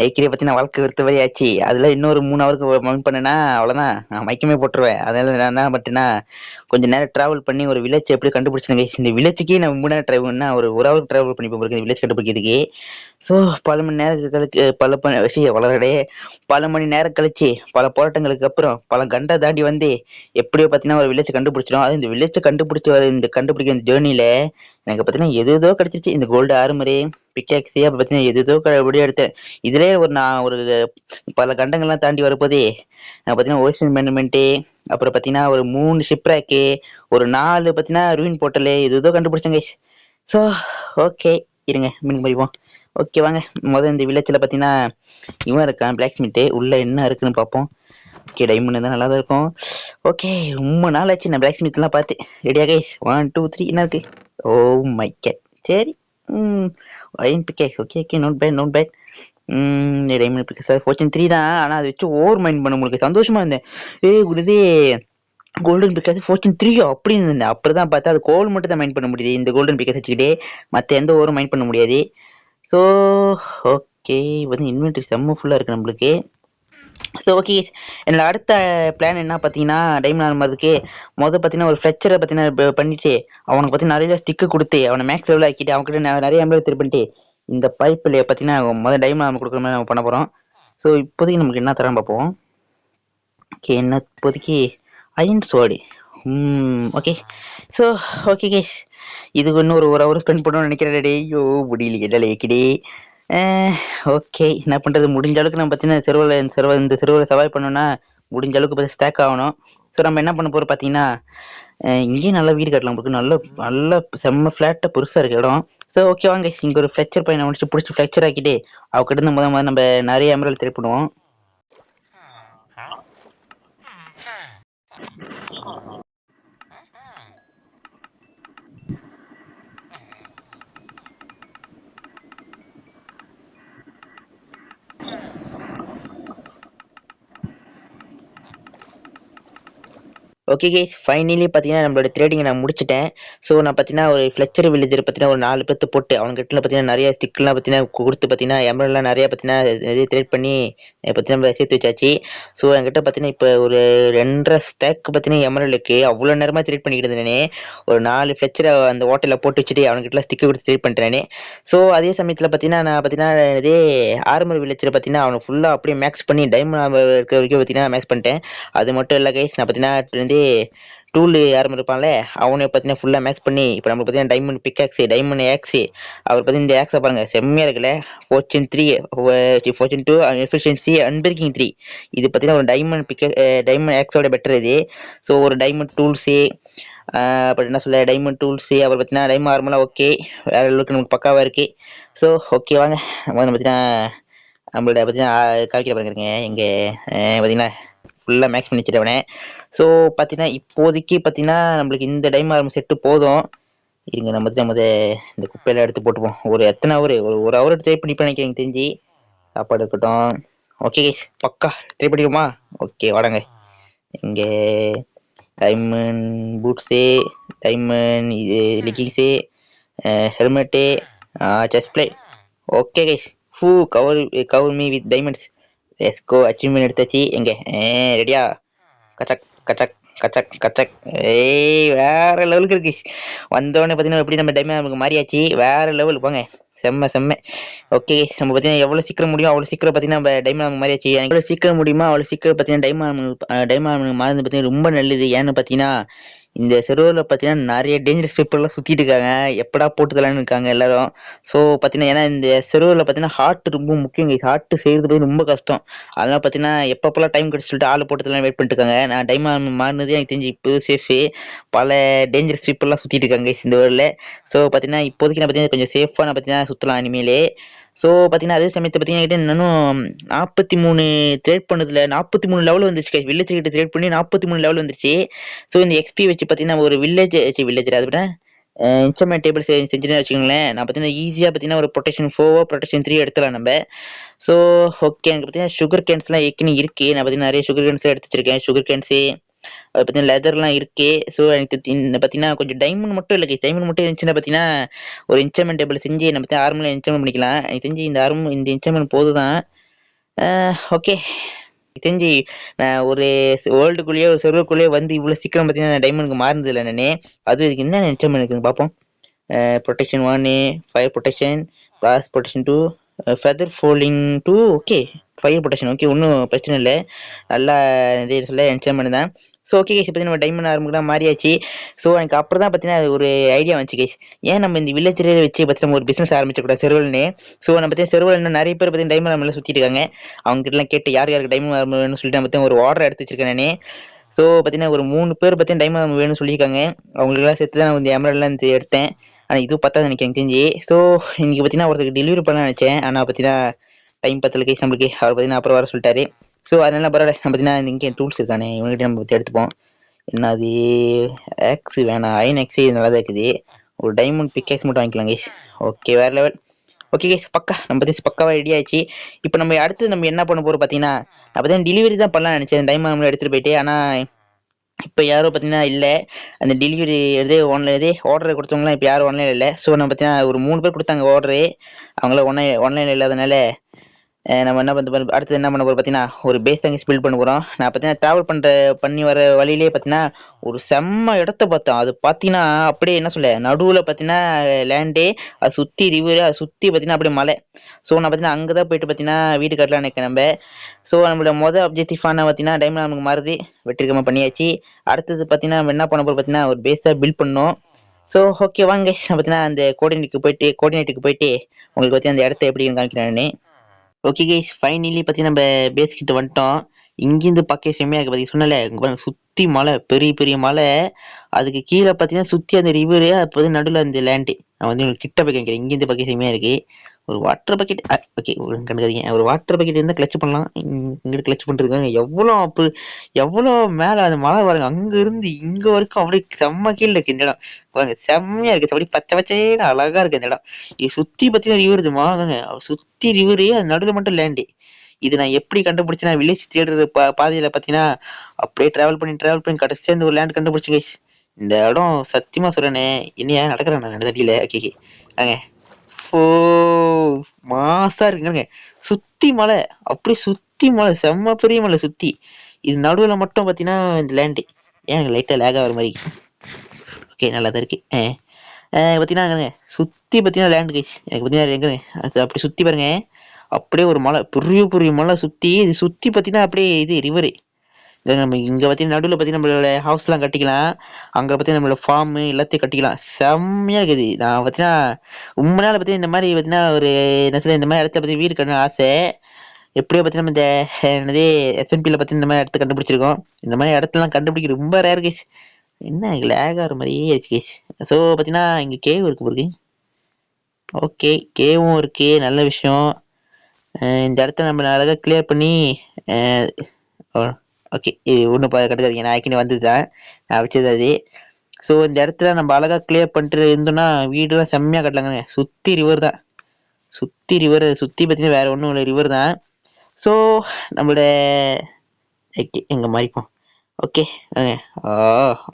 ஏற்கனவே பார்த்தீங்கன்னா வாழ்க்கை வெறுத்த வழி ஆச்சு. அதில் இன்னொரு 3 ஹவருக்கு மைன் பண்ணேன்னா அவ்வளோதான், நான் மைக்கமே போட்டுருவேன். அதனால நான் என்ன பண்ணிட்டேன்னா கொஞ்சம் நேரம் ட்ராவல் பண்ணி ஒரு வில்லேஜ் எப்படி கண்டுபிடிச்சேன் கைஸ். இந்த வில்லேஜுக்கே நான் 3 நேரம் ட்ராவல் பண்ணா ஒரு ஹவர் ட்ராவல் பண்ணி போகிறேன் இந்த வில்லேஜ் கண்டுபிடிக்கிறதுக்கு. ஸோ பல மணி நேரங்களுக்கு பல மணி நேரம் கழிச்சு பல போராட்டங்களுக்கு அப்புறம் பல கண்டை தாண்டி வந்து எப்படியோ பார்த்தீங்கன்னா ஒரு வில்லேஜ் கண்டுபிடிச்சிடும். அது இந்த வில்லேஜ் கண்டுபிடிக்கிற இந்த ஜேர்னியில எனக்கு பார்த்தீங்கன்னா எதோ கிடைச்சிருச்சு. இந்த கோல்டு ஆர்மரு பிக்காக்ஸி அப்போ பார்த்தீங்கன்னா எதோ எப்படியோ எடுத்தேன். இதுலேயே நான் ஒரு பல கண்டங்கள்லாம் தாண்டி வரப்போதே பார்த்தீங்கன்னா ஓஷன் மேனேஜ்மெண்ட்டு அப்புறம் பார்த்தீங்கன்னா ஒரு 3 ஷிப்ராக்கு ஒரு 4 பார்த்தீங்கன்னா ரூயின் போர்ட்டலு எதோ கண்டுபிடிச்சேன் கைஸ். ஸோ ஓகே இருங்க மீன் போய்வோம். ஓகே வாங்க. இந்த வில்லேஜில் பார்த்தீங்கன்னா இவன் இருக்கான் பிளாக் ஸ்மித்து. உள்ள என்ன இருக்குன்னு பார்ப்போம். ஓகே டைமண்ட் இருந்தால் நல்லா தான் இருக்கும். ஓகே ரொம்ப நாள் ஆச்சு நான் பிளாக் ஸ்மித்லாம் பார்த்து. ரெடியா கைஸ்? 1 2 3 என்ன இருக்கு? Oh my god. சரி iron pickaxe. Okay not bad. Diamond pickaxe fortune 3 தான். ஆனால் அதை வச்சு ஓவர் மைண்ட் பண்ண உங்களுக்கு சந்தோஷமா இருந்தேன். குருதே கோல்டன் பிக்காஸ் ஃபோர்ச்சூன் 3 அப்படின்னு இருந்தேன். அப்படிதான் பார்த்தா அது கோல்டு மட்டும் தான் மைண்ட் பண்ண முடியுது இந்த கோல்டன் பிக்காஸ் வச்சுக்கிட்டே. மற்ற எந்த ஓவரும் மைண்ட் பண்ண முடியாது. ஸோ ஓகே வந்து இன்வென்ட்ரி செம்ம ஃபுல்லாக இருக்குது நம்மளுக்கு. ஸோ ஓகே என்னோட அடுத்த பிளான் என்ன பார்த்தீங்கன்னா டைமண்ட் ஆர்மருக்கு பார்த்தீங்கன்னா ஒரு ஃப்ளெக்சரை பார்த்தீங்கன்னா பண்ணிட்டு அவனுக்கு பார்த்தீங்கன்னா நிறைய ஸ்டிக்கு கொடுத்து அவனை மேக்ஸ் லெவல் ஆக்கிட்டு அவன்கிட்ட நிறைய எம்எல் திருப்பி பண்ணிட்டு இந்த பைப்பில் பார்த்தீங்கன்னா டைமண்ட் ஆர்மர் கொடுக்குற மாதிரி நம்ம பண்ண போகிறோம். ஸோ இப்போதைக்கு நமக்கு என்ன தரான்னு பார்ப்போம். ஓகே என்ன இப்போதைக்கு iron sword. Okay so okay cash இதுக்கு இன்னும் ஒரு ஹவர் ஸ்பெண்ட் பண்ணணும்னு நினைக்கிறேன். டே முடியலையே. ஓகே என்ன பண்ணுறது? முடிஞ்ச அளவுக்கு நம்ம பார்த்தீங்கன்னா இந்த செர்வரில் சர்வைவ் பண்ணோன்னா முடிஞ்ச அளவுக்கு பார்த்து ஸ்டாக் ஆகணும். ஸோ நம்ம என்ன பண்ண போகிறோம் பார்த்தீங்கன்னா இங்கேயும் நல்லா வீடு கட்டலாம். உங்களுக்கு நல்ல செம்ம ஃப்ளாட்டாக பெருசாக இருக்க இடம். ஸோ ஓகே வாங்க இங்கே ஒரு ஃப்ளெக்சர் பையனை முடிச்சு பிடிச்சி ஃப்ளெக்சர் ஆக்கிட்டு அவகிட்ட இருந்து முதல் நம்ம நிறைய எமரல் திருப்பிடுவோம். ஓகே கேஸ் ஃபைனலி பார்த்தீங்கன்னா நம்மளோட ட்ரேடிங்கை நான் முடிச்சிட்டேன். ஸோ நான் பார்த்தீங்கன்னா ஒரு ஃப்ளெக்சர் வில்லேஜர் பார்த்தீங்கன்னா ஒரு 4 பேர்த்து போட்டு அவங்ககிட்ட பார்த்தீங்கன்னா நிறைய ஸ்டிக்லாம் பார்த்தீங்கன்னா கொடுத்து பார்த்தீங்கன்னா எமரல்லாம் நிறையா பார்த்தீங்கன்னா இது ட்ரேட் பண்ணி பார்த்தீங்கன்னா நம்ம சேர்த்து வச்சாச்சு. ஸோ என்கிட்ட பார்த்தீங்கன்னா இப்போ ஒரு 2.5 ஸ்டாக் பார்த்தீங்கன்னா எமரல் இருக்குது. அவ்வளோ நேரமாக ட்ரேட் பண்ணிக்கிட்டு இருந்தேனே. ஒரு 4 ஃப்ளெக்சரை அந்த வாட்டரில் போட்டு வச்சுட்டு அவங்ககிட்ட ஸ்டிக்கை கொடுத்து ட்ரேட் பண்ணிட்டேனே. ஸோ அதே சமயத்தில் பார்த்தீங்கன்னா நான் பார்த்தீங்கன்னா இதே ஆர்மர் வில்லேஜர் பார்த்தீங்கன்னா அவனை ஃபுல்லாக அப்படியே மேக்ஸ் பண்ணி டைமண்ட் இருக்க வரைக்கும் பார்த்தீங்கன்னா மேக்ஸ் பண்ணிட்டேன். அது மட்டும் இல்லை கைஸ் நான் பார்த்தீங்கன்னா டூல் யாரும் இருப்பான்ல அவனை பார்த்தீங்கன்னா ஃபுல்லாக மேக்ஸ் பண்ணி இப்போ நம்ம பார்த்தீங்கன்னா டைமண்ட் பிக்காக்ஸு டைமண்ட் ஆக்ஸு அவர் பார்த்தீங்கன்னா இந்த ஆக்ஸை பாருங்கள் செம்மையாக இருக்குல்ல. ஃபோர்ச்சூன் 2 எஃபிஷியன்சி அன்பிரிக்கிங் 3 இது பார்த்தீங்கன்னா ஒரு டைமண்ட் ஆக்ஸோட பெட்டர் இது. ஸோ ஒரு டைமண்ட் டூல்ஸு அப்புறம் என்ன சொல்ல டைமண்ட் டூல்ஸு அப்புறம் பார்த்தீங்கன்னா டைமண்ட் ஆர்மெலாம் ஓகே வேறு அளவுக்கு நமக்கு பக்காவாக இருக்குது. ஸோ ஓகே வாங்க நம்ம பார்த்தீங்கன்னா நம்மளோட பார்த்தீங்கன்னா காய்க்கிற பாருங்க இங்கே பார்த்தீங்கன்னா ஃபுல்லாக மேக்ஸ் பண்ணி வச்சுட்டவனே. ஸோ பார்த்தீங்கன்னா இப்போதைக்கு பார்த்தீங்கன்னா நம்மளுக்கு இந்த டைம் ஆர்மர் செட்டு போதும். இருங்க நம்ம தான் இந்த குப்பையெல்லாம் எடுத்து போட்டுப்போம். ஒரு எத்தனை ஹவர் ஒரு ஹவர் ட்ரை பண்ணிப்பேன் எனக்கு தெரிஞ்சு. சாப்பாடு இருக்கட்டும். ஓகே கைஸ் பக்கா ட்ரை பண்ணிடுமா? ஓகே வாடங்க. இங்கே டைமண்ட் பூட்ஸு, டைமண்ட் இது leggings, helmet, chest plate. Okay guys who cover cover me with diamonds. Let's go. Achievement எடுத்தாச்சு. எங்க ரெடியா? கச்சக் கச்சக் கச்சக் கச்சக். ஏய் வேற லெவலுக்கு இருக்கு. வந்தோடனே பார்த்தீங்கன்னா எப்படி நம்ம டைம் நமக்கு மாறியாச்சு. வேற லெவல் போங்க. செம்ம செம்ம. ஓகே நம்ம பார்த்தீங்கன்னா எவ்வளோ சீக்கிரம் முடியும் அவ்வளோ சீக்கிரம் பார்த்தீங்கன்னா நம்ம டைமண்ட் மாறியாச்சு. எவ்வளோ சீக்கிரம் முடியுமா அவ்வளோ சீக்கிரம் பார்த்தீங்கன்னா டைமண்ட் மாறினது பார்த்தீங்கன்னா ரொம்ப நல்லது. ஏன்னு பார்த்தீங்கன்னா இந்த செர்வரில் பார்த்தீங்கன்னா நிறைய டேஞ்சரஸ் பீப்புள்லாம் சுற்றிட்டு இருக்காங்க. எப்படா போட்டு தரலான்னு இருக்காங்க எல்லாரும். ஸோ பார்த்தீங்கன்னா ஏன்னா இந்த செர்வரில் பார்த்தீங்கன்னா ஹார்ட் ரொம்ப முக்கியம். ஹார்ட் செய்கிறது ரொம்ப கஷ்டம். அதனால பார்த்தீங்கன்னா எப்பப்பெல்லாம் டைம் கிடைச்சு சொல்லிட்டு ஆள் போட்டதெல்லாம் வெயிட் பண்ணிட்டு இருக்காங்க. நான் டைமண்ட் மாறினது எனக்கு தெரிஞ்சு இப்போ சேஃபு. பல டேஞ்சரஸ் பீப்புள்லாம் சுற்றிட்டு இருக்காங்க இந்த வேர்ல்டில். ஸோ பார்த்தீங்கன்னா இப்போதைக்கு நான் பார்த்தீங்கன்னா கொஞ்சம் சேஃபாக நான் பார்த்தீங்கன்னா சுற்றலாம் இனிமேலே. ஸோ பார்த்தீங்கன்னா அதே சமயத்தை பார்த்தீங்கன்னா இன்னும் 43 ட்ரேட் பண்ணதில் 43 லெவல் வந்துருச்சு. வில்லேஜ் கிட்ட ட்ரேட் பண்ணி 43 லெவல் வந்துருச்சு. ஸோ இந்த எக்ஸ்பி வச்சு பார்த்தீங்கன்னா ஒரு வில்லேஜ் அதை விட இன்ஸ்ட்ருமெண்ட் டேபிள் செஞ்சுன்னு வச்சுக்கோங்களேன். நான் பார்த்தீங்கன்னா ஈஸியாக பார்த்தீங்கன்னா ஒரு ப்ரொடெக்ஷன் 4 ப்ரொடெக்ஷன் 3 எடுத்துலாம் நம்ம. ஸோ ஓகே எனக்கு பார்த்தீங்கன்னா சுகர் கேன்ஸ்லாம் ஏற்கனவே இருக்கு. நான் பார்த்தீங்கன்னா நிறைய சுகர் கேன்ஸ்லாம் எடுத்து வச்சிருக்கேன். சுகர் கேன்ஸு அது பார்த்தீங்கன்னா லெதர்லாம் இருக்கு. ஸோ எனக்கு பார்த்தீங்கன்னா கொஞ்சம் டைமண்ட் மட்டும் இல்லை. டைமண்ட் மட்டும் இருந்துச்சுன்னா பார்த்தீங்கன்னா ஒரு இன்ஸ்ட்ருமெண்ட் டேபிள் செஞ்சு நம்ம பார்த்தீங்கன்னா ஆர்மில் இன்ஸ்ட்ருமெண்ட் பண்ணிக்கலாம். எனக்கு தெரிஞ்சு இந்த இன்ஸ்ட்ருமெண்ட் போது தான். ஓகே தெரிஞ்சு நான் ஒரு வேர்ல்டுக்குள்ளேயே ஒரு செர்வருக்குள்ளேயே வந்து இவ்வளோ சீக்கிரம் பார்த்தீங்கன்னா டைமண்டுக்கு மாறினதில்லை நானே. அதுவும் இதுக்கு என்ன இன்ஸ்ட்ருமெண்ட் இருக்குன்னு பார்ப்போம். Protection 1, fire protection, glass protection 2, feather folding 2. Okay fire protection okay ஒன்றும் பிரச்சனை இல்லை. நல்லா இதே சொல்ல என்ஜாய்மெண்ட் தான். ஸோ ஓகே கேஸ் பார்த்தீங்கன்னா நம்ம டைமண்ட் ஆர்முக்குலாம் மாறியாச்சு. ஸோ எனக்கு அப்புறம் தான் பார்த்தீங்கன்னா ஒரு ஐடியா வந்துச்சு கேஸ். ஏன் நம்ம இந்த வில்லேஜ்லேயே வச்சு பார்த்தீங்கன்னா ஒரு பிஸ்னஸ் ஆரம்பிச்சக்கூடாது செர்வல்னு. ஸோ நம்ம பார்த்தீங்கன்னா செர்வல் நிறைய பேர் பார்த்தீங்கன்னா டைமண்ட் ஆர்மெல்லாம் சுற்றிட்டு இருக்காங்க. அவங்க கிட்டலாம் கேட்டு யார் யாருக்கு டைமண்ட் ஆர்மர் வேணும்னு சொல்லிட்டு நான் பார்த்தீங்கன்னா ஒரு ஆர்டர் எடுத்து வச்சிருக்கேன் நானே. ஸோ பார்த்தீங்கன்னா ஒரு 3 பேர் பார்த்தீங்கன்னா டைமண்ட் ஆர்மர் வேணும்னு சொல்லியிருக்காங்க. அவங்களுக்குலாம் சேர்த்து தான் நான் இந்த எமரல்லாம் எடுத்தேன். ஆனால் இதுவும் பத்தாது எனக்கு தெரிஞ்சு. ஸோ இன்னைக்கு பார்த்தீங்கன்னா ஒருத்தருக்கு டெலிவரி பண்ண நினச்சேன். ஆனால் பார்த்தீங்கன்னா டைம் பத்தல கேஸ் நம்மளுக்கு. அவர் பார்த்தீங்கன்னா அப்புறம் வர சொல்லிட்டாரு. ஸோ அதனால பரவாயில்ல. நம்ம பார்த்தீங்கன்னா இங்கே டூல்ஸ் இருக்கானே இவங்ககிட்ட நம்ம பற்றி எடுத்துப்போம். என்னது எக்ஸ் வேணாம். அயன் எக்ஸ் இது நல்லா தான் இருக்குது. ஒரு டைமண்ட் பிக்கேக்ஸ் மட்டும் வாங்கிக்கலாம் கேஸ். ஓகே வேறு லெவல். ஓகே கேஸ் பக்கா நம்ம பற்றி பக்காவாக ரெடி ஆயிடுச்சு. இப்போ நம்ம அடுத்து நம்ம என்ன பண்ண போகிறோம் பார்த்தீங்கன்னா அப்போ தான் டெலிவரி தான் பண்ணலாம் நினச்சேன். டைமண்ட் எடுத்துகிட்டு போயிட்டு. ஆனால் இப்போ யாரும் பார்த்தீங்கன்னா இல்லை. அந்த டெலிவரி ஆர்டர் கொடுத்தவங்களாம் இப்போ யாரும் ஆன்லைனில் இல்லை. ஸோ நம்ம பார்த்தீங்கன்னா ஒரு 3 பேர் கொடுத்தாங்க ஆர்டரு. அவங்களாம் ஆன்லைனில் இல்லாதனால நம்ம என்ன அடுத்து என்ன பண்ண போகிறோம் பார்த்தீங்கன்னா ஒரு பேஸ் தாங்க பில்ட் பண்ண போகிறோம். நான் பார்த்தீங்கன்னா ட்ராவல் பண்ணி வர வழியிலே பார்த்தீங்கன்னா ஒரு செம்ம இடத்த பார்த்தோம். அது பார்த்தீங்கன்னா அப்படியே என்ன சொல்ல நடுவில் பார்த்தீங்கன்னா லேண்டே, அது சுற்றி ரிவரு, அதை சுற்றி பார்த்தீங்கன்னா அப்படியே மலை. ஸோ நான் பார்த்தீங்கன்னா அங்கே தான் போயிட்டு பார்த்தீங்கன்னா வீடு கட்டலாம் நினைக்கிறேன் நம்ம. ஸோ நம்மளோட மொதல் அப்ஜெக்டிவான பார்த்தீங்கன்னா டைமண்ட் நமக்கு மாறுது வெற்றிகரமாக பண்ணியாச்சு. அடுத்தது பார்த்தீங்கன்னா நம்ம என்ன பண்ண போகிறோம் பார்த்தீங்கன்னா ஒரு பேஸாக பில்ட் பண்ணோம். ஸோ ஓகே வாங்க பார்த்தீங்கன்னா அந்த கோஆர்டினேட்டுக்கு போயிட்டு உங்களுக்கு பார்த்தீங்கன்னா அந்த இடத்த எப்படி காமிக்கிறேன் நான். ஓகே கைஸ் ஃபைனலி பார்த்தீங்கன்னா நம்ம பேஸ் கிட்ட வந்துட்டோம். இங்கேருந்து பார்க்க செம்மையாக இருக்குது. பார்த்தீங்க சொன்னல சுற்றி மலை, பெரிய பெரிய மலை. அதுக்கு கீழே பார்த்தீங்கன்னா சுற்றி அந்த ரிவரு, அப்போ நடுவில் அந்த லேண்டு. நான் வந்து உங்களுக்கு கிட்ட போய் காமிக்கிறேன். இங்கேருந்து பார்க்க செம்மையாக இருக்குது. ஒரு வாட்டர் பக்கெட் ஓகே கண்டுக்காதீங்க. ஒரு வாட்டர் பக்கெட் இருந்தால் கிளச் பண்ணலாம். இங்கிட்டு கிளச் பண்ணிருக்காங்க. எவ்வளோ மேலே அந்த மலை பாருங்க. அங்கே இருந்து இங்கே வரைக்கும் அப்படியே செம்ம கீழே இருக்கு இந்த இடம். பாருங்க செம்மையா இருக்கு. அப்படி பச்சை பச்சைன்னு அழகா இருக்கு இந்த இடம். இது சுற்றி பார்த்தீங்கன்னா ரிவர் இதுமாங்க. சுற்றி ரிவரு, அது நடுவில் மட்டும் லேண்டு. இது நான் எப்படி கண்டுபிடிச்சேன்னா வில்லேஜ் தேடுற பாதையில பார்த்தீங்கன்னா அப்படியே டிராவல் பண்ணி கடைசியா இந்த ஒரு லேண்ட் கண்டுபிடிச்சு கைஸ். இந்த இடம் சத்தியமா சொல்றேனே என்னையா நடக்கிறேன் நான் தடியில. ஓகே வாங்க. ஓ மாசா இருக்குங்க. சுத்தி மலை, அப்படி சுத்தி மலை, செம்ம பெரிய மலை சுத்தி. இது நடுவுல மட்டும் பாத்தீங்கன்னா இந்த லேண்டு. ஏன் லைட்டா லேக் ஆகிற மாதிரி. ஓகே நல்லா தான் இருக்கு. பாத்தீங்கன்னா சுத்தி பாத்தீங்கன்னா லேண்டு கைஸ். எனக்கு பாத்தீங்கன்னா எங்க அது அப்படி சுத்தி பாருங்க. அப்படியே ஒரு மலை, பெரிய மலை சுத்தி. இது சுத்தி பாத்தீங்கன்னா அப்படியே இது ரிவரு. நம்ம இங்க பாத்தீங்கன்னா நடுவில் பாத்தீங்கன்னா நம்மளோட ஹவுஸ் எல்லாம் கட்டிக்கலாம். அங்க பாத்தீங்கன்னா நம்மளோட ஃபார்ம் எல்லாத்தையும் கட்டிக்கலாம். செம்மையா இருக்குது. நான் பாத்தீங்கன்னா ரொம்ப நாள் பாத்தீங்கன்னா இந்த மாதிரி பாத்தீங்கன்னா ஒரு என்ன சொல்ல இந்த மாதிரி இடத்துல பத்தி வீடு கட்டணும் ஆசை. எப்படியோ பாத்தீங்கன்னா இந்த என்னது எஸ்எம்பியில பாத்தீங்கன்னா இந்த மாதிரி இடத்த கண்டுபிடிச்சிருக்கோம். இந்த மாதிரி இடத்தெல்லாம் கண்டுபிடிக்க ரொம்ப ரேர் கேஸ். என்ன லேக் ஆகிற மாதிரியே இருக்கு கேஸ். ஸோ பாத்தீங்கன்னா இங்க கேவ் இருக்கு பாருங்க. ஓகே கேவும் இருக்கு, நல்ல விஷயம். இந்த இடத்த நம்ம அழகாக கிளியர் பண்ணி ஓகே இது ஒன்றும் கட்டுக்காதீங்க. நான் ஆக்கினே வந்தது தான், நான் வச்சது அது. ஸோ இந்த இடத்துல நம்ம அழகா கிளியர் பண்ணிட்டு இருந்தோம்னா வீடுலாம் செம்மையாக கட்டலாங்க. சுற்றி ரிவர் தான், சுற்றி ரிவர், சுற்றி பார்த்தீங்கன்னா வேற ஒன்றும் இல்லை, ரிவர் தான். ஸோ நம்மளோட எங்க மாறிப்போம். ஓகே. ஆ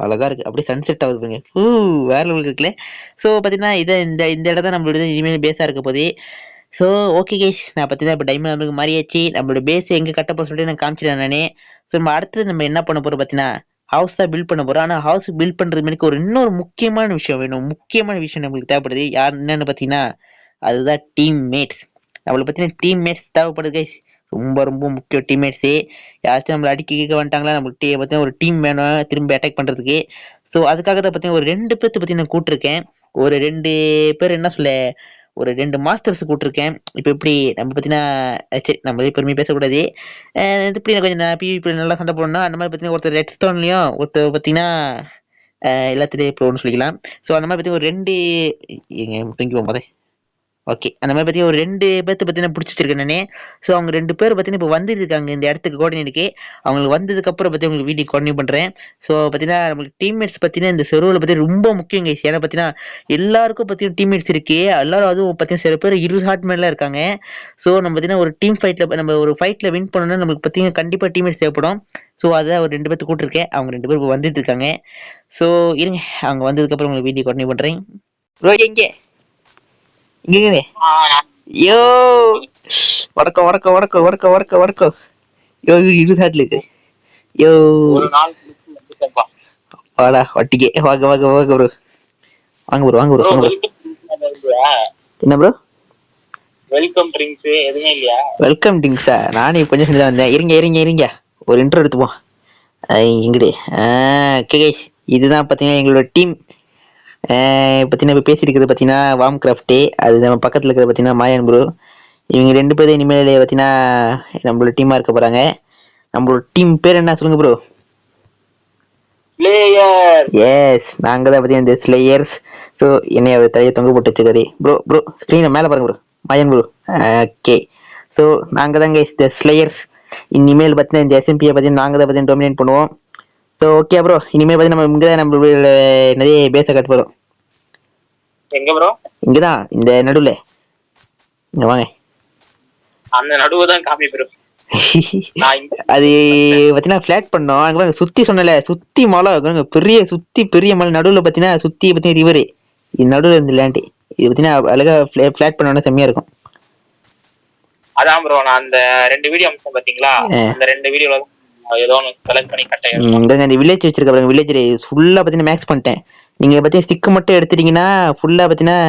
அழகா இருக்கு. அப்படியே சன்செட் ஆகுது பாருங்க. வேற லெவலுக்கு இருக்குல்ல. ஸோ பார்த்தீங்கன்னா இதை இந்த இந்த இடம் தான் நம்மளோட இனிமேல் பேஸாக இருக்க போதே. ஸோ ஓகே கைஸ், நான் பார்த்தீங்கன்னா இப்போ டைமண்ட் நம்மளுக்கு மாறியாச்சு. நம்மளோட பேஸ் எங்கே கட்ட போகிறோம் சொல்லிட்டு நான் காமிச்சிட்டேன் நானே. ஸோ நம்ம அடுத்தது நம்ம என்ன பண்ண போகிறோம் பார்த்தீங்கன்னா ஹவுஸ் தான் பில்ட் பண்ண போகிறோம். ஆனால் ஹவுஸ் பில்ட் பண்ணுறது மாதிரி இன்னொரு முக்கியமான விஷயம் வேணும். முக்கியமான விஷயம் நம்மளுக்கு தேவைப்படுது. யார் என்னன்னு பார்த்தீங்கன்னா அதுதான் டீம் மேட்ஸ். நம்மளை பார்த்தீங்கன்னா டீம் மேட்ஸ் தேவைப்படுது கைஸ். ரொம்ப ரொம்ப முக்கியம் டீம்மேட்ஸே. யாராச்சும் நம்மளை அடிக்க கேட்க வந்துட்டாங்களா, நம்மளுக்கு பார்த்தீங்கன்னா ஒரு டீம் வேணும் திரும்பி அட்டாக் பண்ணுறதுக்கு. ஸோ அதுக்காக தான் பார்த்தீங்கன்னா ஒரு 2 பேர்த்த பற்றி நான் கூப்பிட்டுருக்கேன். ஒரு 2 பேர் என்ன சொல்ல, ஒரு 2 மாஸ்டர்ஸ் கூப்பிட்டுருக்கேன். இப்போ எப்படி நம்ம பார்த்தீங்கன்னா சரி நம்ம பெருமையாக பேசக்கூடாது. இப்படி கொஞ்சம் நான் பிவிபி நல்லா சண்டை போடணும் அந்த மாதிரி பார்த்தீங்கன்னா ஒருத்தர் ரெட் ஸ்டோன்லையும் ஒருத்தர் பார்த்தீங்கன்னா எல்லாத்துலேயும் ப்ரோன்னு சொல்லிக்கலாம். ஸோ அந்த மாதிரி பார்த்தீங்கன்னா ஒரு 2 எங்க தூங்கி போகும்போதே ஓகே அந்த மாதிரி பார்த்தீங்கன்னா ஒரு 2 பேர்த்த பற்றி நான் பிடிச்சி வச்சிருக்கேன் நானே. ஸோ அவங்க 2 பேர் பார்த்தீங்கன்னா இப்போ வந்துருக்காங்க இந்த இடத்துக்கு கோஆர்டினேட்டுக்கு. அவங்களுக்கு வந்ததுக்கப்புறம் பற்றி உங்களுக்கு வீடியோ கண்டினியூ பண்ணுறேன். ஸோ பார்த்தீங்கன்னா நம்மளுக்கு டீம்மேட்ஸ் பார்த்தீங்கன்னா இந்த செர்வரில் பற்றி ரொம்ப முக்கியம் கைஸ். ஏன்னா பார்த்தீங்கன்னா எல்லாருக்கும் பார்த்தீங்கன்னா டீம்மேட்ஸ் இருக்கு. எல்லாரும் அதுவும் பார்த்தீங்கன்னா சில பேர் 20 ஹார்ட் மேலாம் இருக்காங்க. ஸோ நம்ம பார்த்தீங்கன்னா ஒரு டீம் ஃபைட்டில் நம்ம ஒரு ஃபைட்டில் வின் பண்ணணும்னா நம்மளுக்கு பார்த்தீங்கன்னா கண்டிப்பாக டீம்மேட்ஸ் தேவைப்படும். ஸோ அதான் ஒரு 2 பேர்த்து கூப்பிட்டுருக்கேன். அவங்க 2 பேர் இப்போ வந்துட்டு இருக்காங்க. ஸோ இருங்க அவங்க வந்ததுக்கப்புறம் உங்களுக்கு வீடியோ கண்டினியூ பண்ணுறேன். ப்ரோ எங்கே இங்கே யோ வடக்கம் வடக்கம் வடக்கம் வடக்கம் வடக்கம் வடக்கம் யோ 20 ஹார்ட்ல இருக்கு. யோ வாடா வட்டிக்கே வாங்க வாங்க வாங்க ப்ரோ. வாங்க ப்ரோ வாங்க ப்ரோ வாங்க ப்ரோ. என்ன ப்ரோ வெல்கம் ட்ரிங்க்ஸ் எதுவுமே இல்லையா? வெல்கம் ட்ரிங்க்ஸா? நானே கொஞ்சம் செஞ்சு தான் வந்தேன். இருங்க இருங்க இருங்க ஒரு இன்ட்ரோ எடுத்துப்போம். இங்கடி கேஷ் இதுதான் பார்த்தீங்கன்னா எங்களோட டீம். பார்த்தீங்கன்னா இப்போ பேசியிருக்கிறது பார்த்தீங்கன்னா வார்ம் கிராஃப்ட்டு. அது நம்ம பக்கத்தில் இருக்கிறது பார்த்தீங்கன்னா மாயன் ப்ரோ. இவங்க 2 பேரும் இனிமேல் பார்த்தீங்கன்னா நம்மளோட டீமாக இருக்க போகிறாங்க. நம்மளோட டீம் பேர் என்ன சொல்லுங்க ப்ரோ? எஸ் நாங்கள் தான் பார்த்தீங்கன்னா இந்த ஸ்லேயர்ஸ். ஸோ என்னை அவர் தலையை தொங்க போட்டு வச்சுக்காரு ப்ரோ. ப்ரோ ஸ்க்ரீனை மேலே பாருங்க ப்ரோ, மாயன் ப்ரோ. ஓகே ஸோ நாங்கள் தாங்க இந்த ஸ்லேயர்ஸ். இனிமேல் பார்த்தீங்கன்னா இந்த எஸ்எம்பியை பார்த்தீங்கன்னா நாங்கள் தான் பார்த்தீங்கன்னா டொமினேட் பண்ணுவோம். ஸோ ஓகே ப்ரோ இனிமேல் பார்த்தீங்கன்னா நம்ம இங்கே தான் நம்மளோட நிறைய பேஸை கட்ட போகிறோம். எங்க ப்ரோ? இங்கே தான் இந்த நடுவில். இங்கே வாங்க. அந்த நடுவு தான் காமி ப்ரோ. அது பார்த்தீங்கன்னா ஃபிளாட் பண்ணோம். அங்கே சுற்றி சொன்னல சுற்றி மலை பெரிய சுற்றி பெரிய மலை நடுவில் பார்த்தீங்கன்னா சுற்றி பார்த்தீங்கன்னா ரிவரு. இது நடுவில் இந்த லேண்டு இது பார்த்தீங்கன்னா அழகா ஃபிளாட் பண்ணோன்னா செம்மையாக இருக்கும். அதான் ப்ரோ நான் அந்த 2 வீடியோ அம்சம் பார்த்தீங்களா, அந்த 2 வீடியோல ஏதோ ஒன்று செலக்ட் பண்ணி கட்டேன். இந்த வில்லேஜ் வச்சிருக்க பாருங்க. வில்லேஜ் ஃபுல்லாக பார்த்தீங்கன்னா மேக்ஸ் பண்ணிட்டேன். நீங்கள் பார்த்தீங்கன்னா ஸ்டிக்கு மட்டும் எடுத்துட்டீங்கன்னா ஃபுல்லாக பார்த்தீங்கன்னா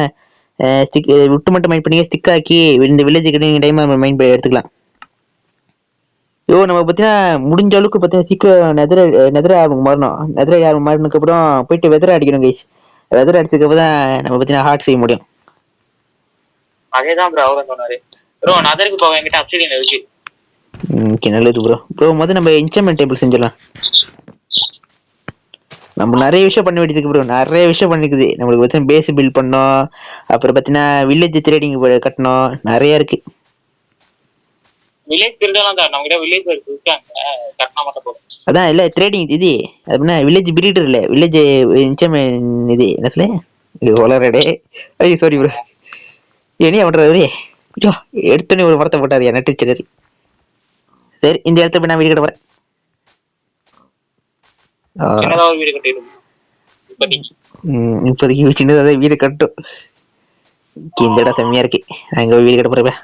ஸ்டிக் விட்டு மட்டும் மைண்ட் பண்ணி ஸ்டிக் ஆக்கி இந்த வில்லேஜுக்கு நீங்கள் டைமாக மைண்ட் பண்ணி எடுத்துக்கலாம். நம்ம பார்த்தீங்கன்னா முடிஞ்ச அளவுக்கு பார்த்தீங்கன்னா சீக்கிரம் நெதர ஆகும் மாறணும். நெதர ஆகும் மாறினதுக்கு அப்புறம் போயிட்டு வெதரை அடிக்கணும் கைஸ். வெதரை அடிச்சதுக்கு தான் நம்ம பார்த்தீங்கன்னா ஹார்ட் செய்ய முடியும். அதேதான் ப்ரோ அவரும் சொன்னாரு. ப்ரோ நெதருக்கு போக என்கிட்ட அப்சிடியன் இருக்கு. ஓகே நல்லது ப்ரோ. முதல்ல நம்ம என்சான்மென்ட் டேபிள் செஞ்சிடலாம். நம்ம நிறைய விஷயம் பண்ண வேண்டியதுக்கு ப்ரோ, நிறைய விஷயம் பண்ணிக்குது. நம்மளுக்கு பார்த்தீங்கன்னா பேஸ் பில்ட் பண்ணோம், அப்புறம் பார்த்தீங்கன்னா வில்லேஜ் ட்ரேடிங் கட்டணும், நிறைய இருக்கு. வில்லேஜ் பில்டெல்லாம் தான் நம்மகிட்ட வில்லேஜ் இருக்காங்க, கட்டணா மட்டும் போதும். அதான் இல்ல ட்ரேடிங் இது அப்படின்னா வில்லேஜ் பிரீடர் இல்ல வில்லேஜ் இன்சான்மென்ட் இது என்ன சொல்ல வளரடே. ஐயோ சாரி ப்ரோ. என்ன பண்றது ஐயோ எடுத்தோன்னே ஒரு மரத்தை போட்டாரு நட்டு சரி. சரி இந்த இடத்துல போய் நான் வீடு கட்ட போறேன். இப்போதைக்கு சின்னதாக வீடு கட்டும். இந்த இடம் செம்மையா இருக்கு. நான் இங்க வீடு கட்ட போறேன்.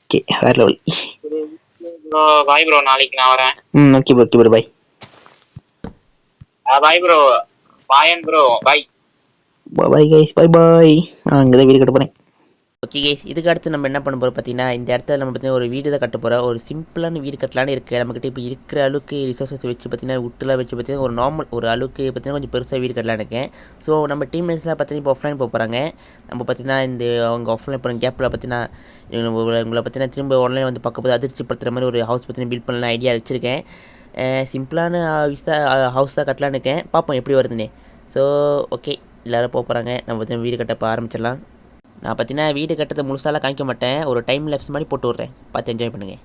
ஓகே வேற லெவல். பாய் ப்ரோ நாளைக்கு நான் வரேன். Okay bro bye. Bye bro. பாயன் bro bye. Bye guys bye bye. நான் இங்க தான் வீடு கட்ட போறேன். ஓகே கைஸ் இதுக்கு அடுத்து நம்ம என்ன பண்ண போகிறோம் பார்த்தீங்கன்னா இந்த இடத்துல நம்ம பார்த்தீங்கன்னா ஒரு வீடு தான் கட்ட போகிறோம். ஒரு சிம்பிளான வீடு கட்டலான்னு இருக்குது நம்மக்கிட்ட. இப்போ இருக்கிற அளவுக்கு ரிசோர்ஸஸ் வச்சு பார்த்தீங்கன்னா விட்டுலாம் வச்சு பார்த்தீங்கன்னா ஒரு நார்மல் ஒரு அளவுக்கு பார்த்தீங்கன்னா கொஞ்சம் பெருசாக வீடு கட்டலான்னு இருக்கேன். ஸோ நம்ம டீம்மேட்ஸ்லாம் பார்த்தீங்கன்னா இப்போ ஆஃப்லைன் போக போகிறாங்க. நம்ம பார்த்தீங்கன்னா இந்த அவங்க ஆஃப்லைன் போகிற கேப்பில் பார்த்தீங்கன்னா உங்களை பார்த்தீங்கன்னா திரும்ப ஆன்லைன் வந்து பார்க்க போது அதிர்ச்சிப்படுத்துகிற மாதிரி ஒரு ஹவுஸ் பார்த்தீங்கன்னா பில்ட் பண்ணலாம் ஐடியா வச்சுருக்கேன். சிம்பிளான ஹவுஸ் தான் கட்டலான்னு இருக்கேன். பார்ப்போம் எப்படி வருதுன்னு. ஸோ ஓகே எல்லோரும் போக போகிறாங்க. நம்ம பார்த்தீங்கன்னா வீடு கட்ட ஆரம்பிச்சிடலாம். நான் பார்த்தீங்கன்னா வீடு கட்டுறதை முழுசாலாம் காமிக்க மாட்டேன், ஒரு டைம் லேப்ஸ் மாதிரி போட்டு விட்றேன், பார்த்து என்ஜாய் பண்ணுங்கள்.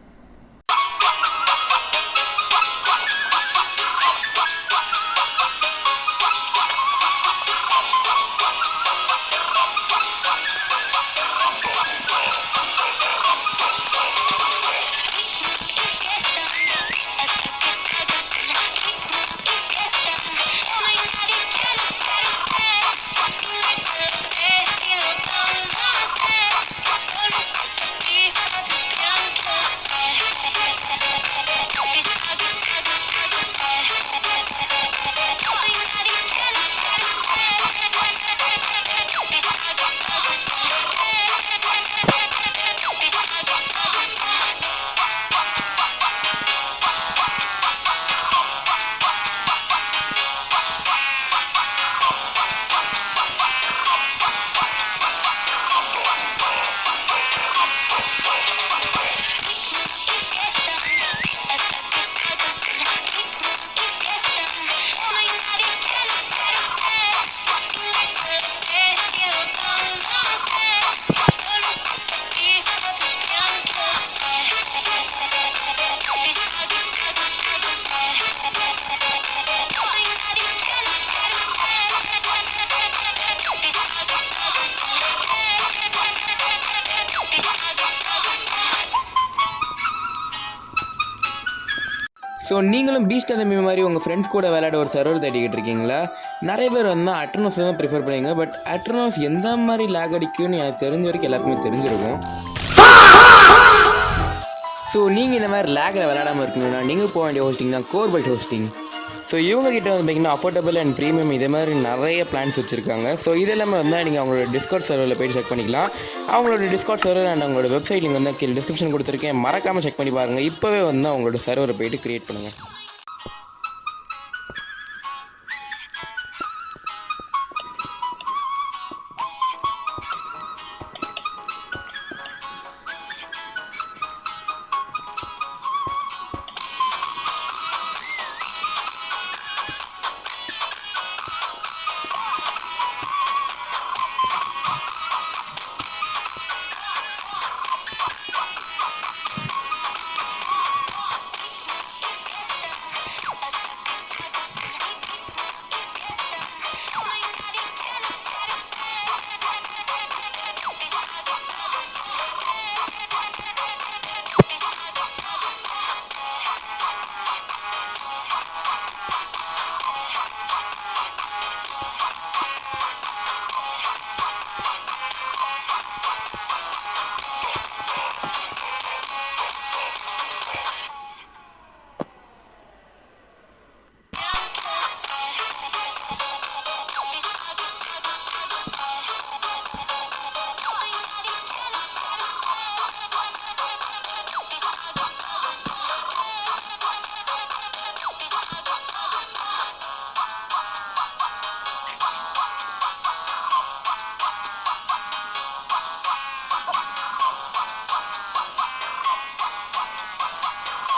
ஸோ நீங்களும் பீஸ்ட் அந்த மாதிரி உங்கள் ஃப்ரெண்ட்ஸ் கூட விளையாட ஒரு சர்வர் தேடிக்கிட்டு இருக்கீங்களா? நிறைய பேர் வந்து அட்ரனோஸ் தான் ப்ரிஃபர் பண்ணுவீங்க. பட் அட்ரனோஸ் எந்த மாதிரி லேக் அடிக்கும்னு எனக்கு தெரிஞ்ச வரைக்கும் எல்லாருக்குமே தெரிஞ்சிருக்கும். ஸோ நீங்கள் இந்த மாதிரி லேக்கில் விளையாடாமல் இருக்கணும்னா நீங்கள் போக வேண்டிய ஹோஸ்டிங் தான் கோர்பைட் ஹோஸ்டிங். ஸோ இவங்ககிட்ட வந்து பார்த்திங்கன்னா அஃபோர்டபுள் அண்ட் ப்ரீமியம் இதே மாதிரி நிறைய பிளான்ஸ் வச்சுருக்காங்க. ஸோ இதெல்லாமே வந்து நீங்கள் அவங்களோட டிஸ்கவுண்ட் சர்வரில் போய்ட்டு செக் பண்ணிக்கலாம். அவங்களோட டிஸ்கவுண்ட் சர்வர் அண்ட் அவங்களோட வெப்சைட் லிங்க் வந்து கீழே டிஸ்கிரிப்ஷன் கொடுத்துருக்கேன். மறக்காமல் செக் பண்ணி பாருங்கள். இப்போவே வந்து அவங்களோட சர்வரை போய்ட்டு க்ரியேட் பண்ணுங்கள்.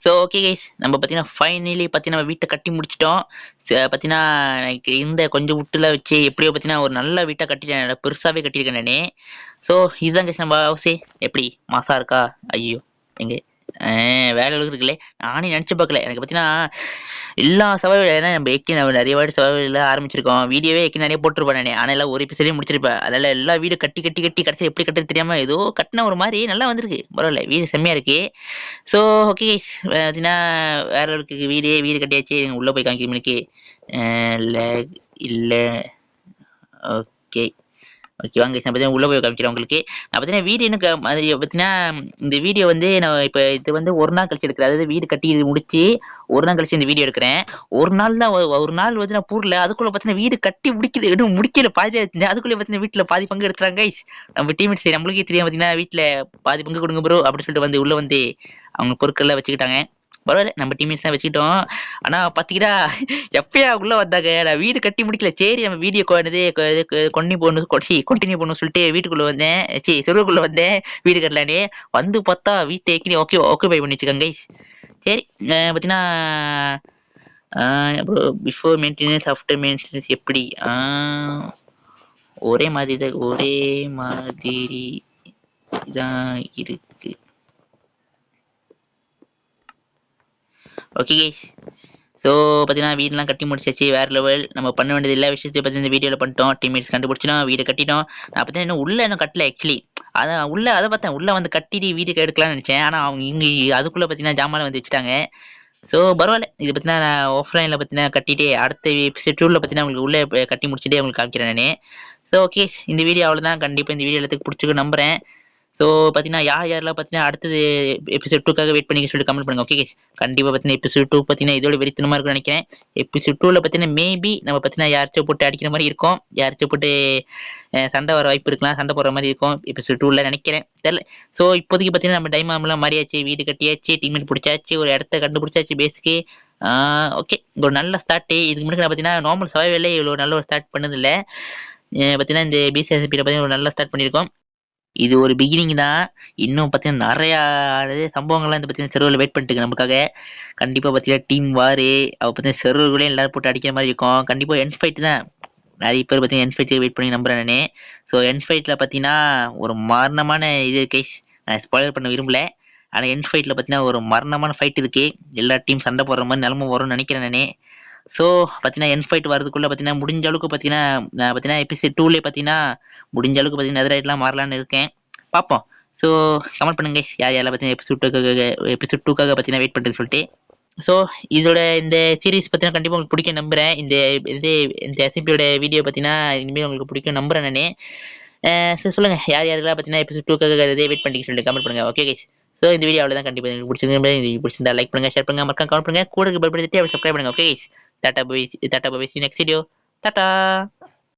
ஸோ ஓகே கைஸ், நம்ம பார்த்தீங்கன்னா ஃபைனலி பார்த்தீங்கன்னா நம்ம வீட்டை கட்டி முடிச்சிட்டோம். பார்த்தீங்கன்னா எனக்கு இந்த கொஞ்சம் விட்டுல வச்சு எப்படியோ பார்த்தீங்கன்னா ஒரு நல்ல வீட்டை கட்டிட்டேன். பெருசாகவே கட்டியிருக்கேன் நான். ஸோ இதுதான் கைஸ் நம்ம ஹவுஸே. எப்படி மாசா இருக்கா? ஐயோ எங்க வேலை இருக்குல்லே, நானே நினச்சி பார்க்கல. எனக்கு பார்த்தீங்கன்னா எல்லா சவாலும் ஏன்னா நம்ம நிறைய வாட்டி சவால் ஆரம்பிச்சிருக்கோம். வீடியோவே நிறைய போட்டிருப்பேன் நான். ஆனால் எல்லாம் ஒரு எபிசோடே முடிச்சிருப்பேன். அதனால எல்லா வீடு கட்டி கட்டி கட்டி கடைசி எப்படி கட்டுறது தெரியாம ஏதோ கட்டின ஒரு மாதிரி நல்லா வந்திருக்கு. பரவாயில்ல, வீடு செம்மையா இருக்கு. ஸோ ஓகே கைஸ், பார்த்தீங்கன்னா வேற ஒரு வீடு கட்டியாச்சு. உள்ள போய் காமிக்க இல்லை. ஓகே ஓகே வாங்க நான் பார்த்தீங்கன்னா உள்ள போய் காமிக்கிறேன் உங்களுக்கு. நான் பார்த்தீங்கன்னா வீடு எனக்கு அது பார்த்தீங்கன்னா இந்த வீடியோ வந்து நான் இப்போ இது வந்து ஒரு நாள் கழிச்சு எடுக்கிறேன். அதாவது வீடு கட்டி இது முடிச்சு ஒரு நாள் கழிச்சு இந்த வீடியோ எடுக்கிறேன். ஒரு நாள் தான் ஒரு நாள் வந்து நான் பூர்ல அதுக்குள்ள பார்த்தீங்கன்னா வீடு கட்டி முடிக்கல பாதி ஆச்சு. அதுக்குள்ளே பார்த்தீங்கன்னா வீட்டில் பாதி பங்கு எடுத்துறாங்க கைஸ். நம்ம டீமேட்ஸ் நம்மளுக்கே தெரியும் பார்த்தீங்கன்னா வீட்டில் பாதி பங்கு கொடுங்க ப்ரோ அப்படின்னு சொல்லிட்டு வந்து உள்ள வந்து அவங்க பொருட்கள்லாம் வச்சுக்கிட்டாங்க. பரவாயில்ல, நம்ம டீமேட்ஸ் தான் வச்சுக்கிட்டோம். ஆனா பாத்தீங்கன்னா எப்பயா உள்ள வந்தாங்க, நான் வீடு கட்டி முடிக்கல. சரி நம்ம வீடியோ கண்டினியூ பண்ணணும் சொல்லிட்டு வீட்டுக்குள்ள வந்தேன். சரி செருவுக்குள்ள வந்தேன் வீடு கட்டலானே. வந்து பார்த்தா வீட்டை ஏற்கனவே ஓகே பண்ணி வச்சுக்கோங்க கைஸ். சரி பார்த்தீங்கன்னா பிஃபோர் மெயின்டெனன்ஸ் ஆஃப்டர் மெயின்டெனன்ஸ் எப்படி ஒரே மாதிரி தான் இருக்கு. ஓகே கைஸ், ஸோ பார்த்தீங்கன்னா வீடெலாம் கட்டி முடிச்சாச்சு. வேறு லெவல். நம்ம பண்ண வேண்டியது எல்லா விஷயத்தையும் பார்த்தீங்கன்னா இந்த வீடியோவில் பண்ணிட்டோம். டீம்மேட்ஸ் கண்டுபிடிச்சிட்டோம், வீடு கட்டிட்டோம். நான் பார்த்தீங்கன்னா இன்னும் உள்ளே இன்னும் கட்டல ஆக்சுவலி. அதான் உள்ளே அதை பார்த்தேன். உள்ளே வந்து கட்டிட்டு வீட்டுக்கு எடுக்கலாம்னு நினச்சேன். ஆனால் அவங்க இங்கே அதுக்குள்ளே பார்த்தீங்கன்னா ஜாமான் வந்து வச்சுட்டாங்க. ஸோ பரவாயில்ல, இது பார்த்தீங்கன்னா நான் ஆஃப்லைனில் பார்த்தீங்கன்னா கட்டிட்டு அடுத்த எபிசோட் 2ல பார்த்தீங்கன்னா உங்களுக்கு உள்ளே கட்டி முடிச்சுட்டே உங்களுக்கு காமிக்கிறேன் நான். ஸோ ஓகே, இந்த வீடியோ அவ்வளோதான். கண்டிப்பாக இந்த வீடியோ எல்லாத்துக்கு பிடிச்சிருக்கு நம்புறேன். ஸோ பார்த்தீங்கன்னா யாரெல்லாம் பார்த்தீங்கன்னா அடுத்தது எபிசோட் 2க்காக வெயிட் பண்ணி சொல்லிட்டு கமெண்ட் பண்ணுங்க. ஓகே கைஸ், கண்டிப்பாக பார்த்தீங்கன்னா எபிசோட் 2 பார்த்தீங்கன்னா இதோட வெறித்தனமாக இருக்கும்னு நினைக்கிறேன். எபிசோட் 2ல பார்த்தீங்கன்னா மேபி நம்ம பார்த்தீங்கன்னா யாராச்சும் போட்டு அடிக்கிற மாதிரி இருக்கும், யாராச்சும் போட்டு சண்டை வர வாய்ப்பு இருக்கலாம், சண்டை போடுற மாதிரி இருக்கும் எபிசோட் 2ல நினைக்கிறேன், தெரியல. ஸோ இப்போதைக்கு பார்த்தீங்கன்னா நம்ம டைமாம்லாம் மாறியாச்சு, வீடு கட்டியாச்சு, டீம்மேட் பிடிச்சாச்சு, ஒரு இடத்த கண்டுபிடிச்சாச்சு பேஸுக்கு. ஓகே, ஒரு நல்ல ஸ்டார்ட்டு. இதுக்கு முன்னாடி நான் பார்த்தீங்கன்னா நார்மல் சர்வைவலே இவ்வளோ நல்ல ஒரு ஸ்டார்ட் பண்ணதில்லை. பார்த்தீங்கன்னா இந்த பிசிஎஸ்பியில் பார்த்தீங்கன்னா ஒரு நல்ல ஸ்டார்ட் பண்ணியிருக்கோம். இது ஒரு பிகினிங் தான். இன்னும் பார்த்தீங்கன்னா நிறையா சம்பவங்கள்லாம் இந்த பார்த்தீங்கன்னா செர்வரில் வெயிட் பண்ணிட்டு இருக்கு நமக்காக. கண்டிப்பாக பார்த்தீங்கன்னா டீம் வாரு அவள் பார்த்தீங்கன்னா செர்வர்களே எல்லாரும் போட்டு அடிக்கிற மாதிரி இருக்கும். கண்டிப்பாக என் ஃபைட் தான் நிறைய பேர் பார்த்தீங்கன்னா என் ஃபைட்டு வெயிட் பண்ணி நம்புறேன் நான். ஸோ என் ஃபைட்டில் பார்த்தீங்கன்னா ஒரு மரணமான இது கேஸ் நான் ஸ்பாய்லர் பண்ண விரும்பல. ஆனால் என் ஃபைட்டில் பார்த்தீங்கன்னா ஒரு மரணமான ஃபைட் இருக்கு. எல்லா டீம் சண்டை போடுற மாதிரி நிலம வரும்னு நினைக்கிறேன் நான். ஸோ பார்த்தீங்கன்னா என் ஃபைட் வரதுக்குள்ளே பார்த்தீங்கன்னா முடிஞ்ச அளவுக்கு பார்த்தீங்கன்னா எபிசோட் 2லே பார்த்தீங்கன்னா முடிஞ்ச அளவுக்கு பார்த்தீங்கன்னா எதிராயிட்டெலாம் மாறலான்னு இருக்கேன். பார்ப்போம். ஸோ கமெண்ட் பண்ணுங்க யார் யாரெல்லாம் பார்த்தீங்கன்னா எபிசோட் 2க்காக பார்த்தீங்கன்னா வெயிட் பண்ணுறதுன்னு சொல்லிட்டு. ஸோ இதோட இந்த சீரிஸ் பார்த்தீங்கன்னா கண்டிப்பாக உங்களுக்கு பிடிக்கும் நம்புறேன். இந்த எஸ்சிபியோட வீடியோ பார்த்தீங்கன்னா இனிமேல் உங்களுக்கு பிடிக்கும் நம்புறேன் நானு. சரி சொல்லுங்க யார் யாரெல்லாம் பார்த்தீங்கன்னா எபிசோட் 2க்காக வெயிட் பண்ணிக்க சொல்லிட்டு கமெண்ட் பண்ணுங்க. Okay guys. ஸோ இந்த வீடியோ அவ்வளோதான். கண்டிப்பாக உங்களுக்கு பிடிச்சிருந்தா லைக் பண்ணுங்க, ஷேர் பண்ணுங்க, மறக்காம கமெண்ட் பண்ணுங்க, கூட பெல் பட்டனை தட்டி சப்ஸ்கிரைப் பண்ணுங்க. Okay guys. Tata bye. Tata bye. Next video. Tata.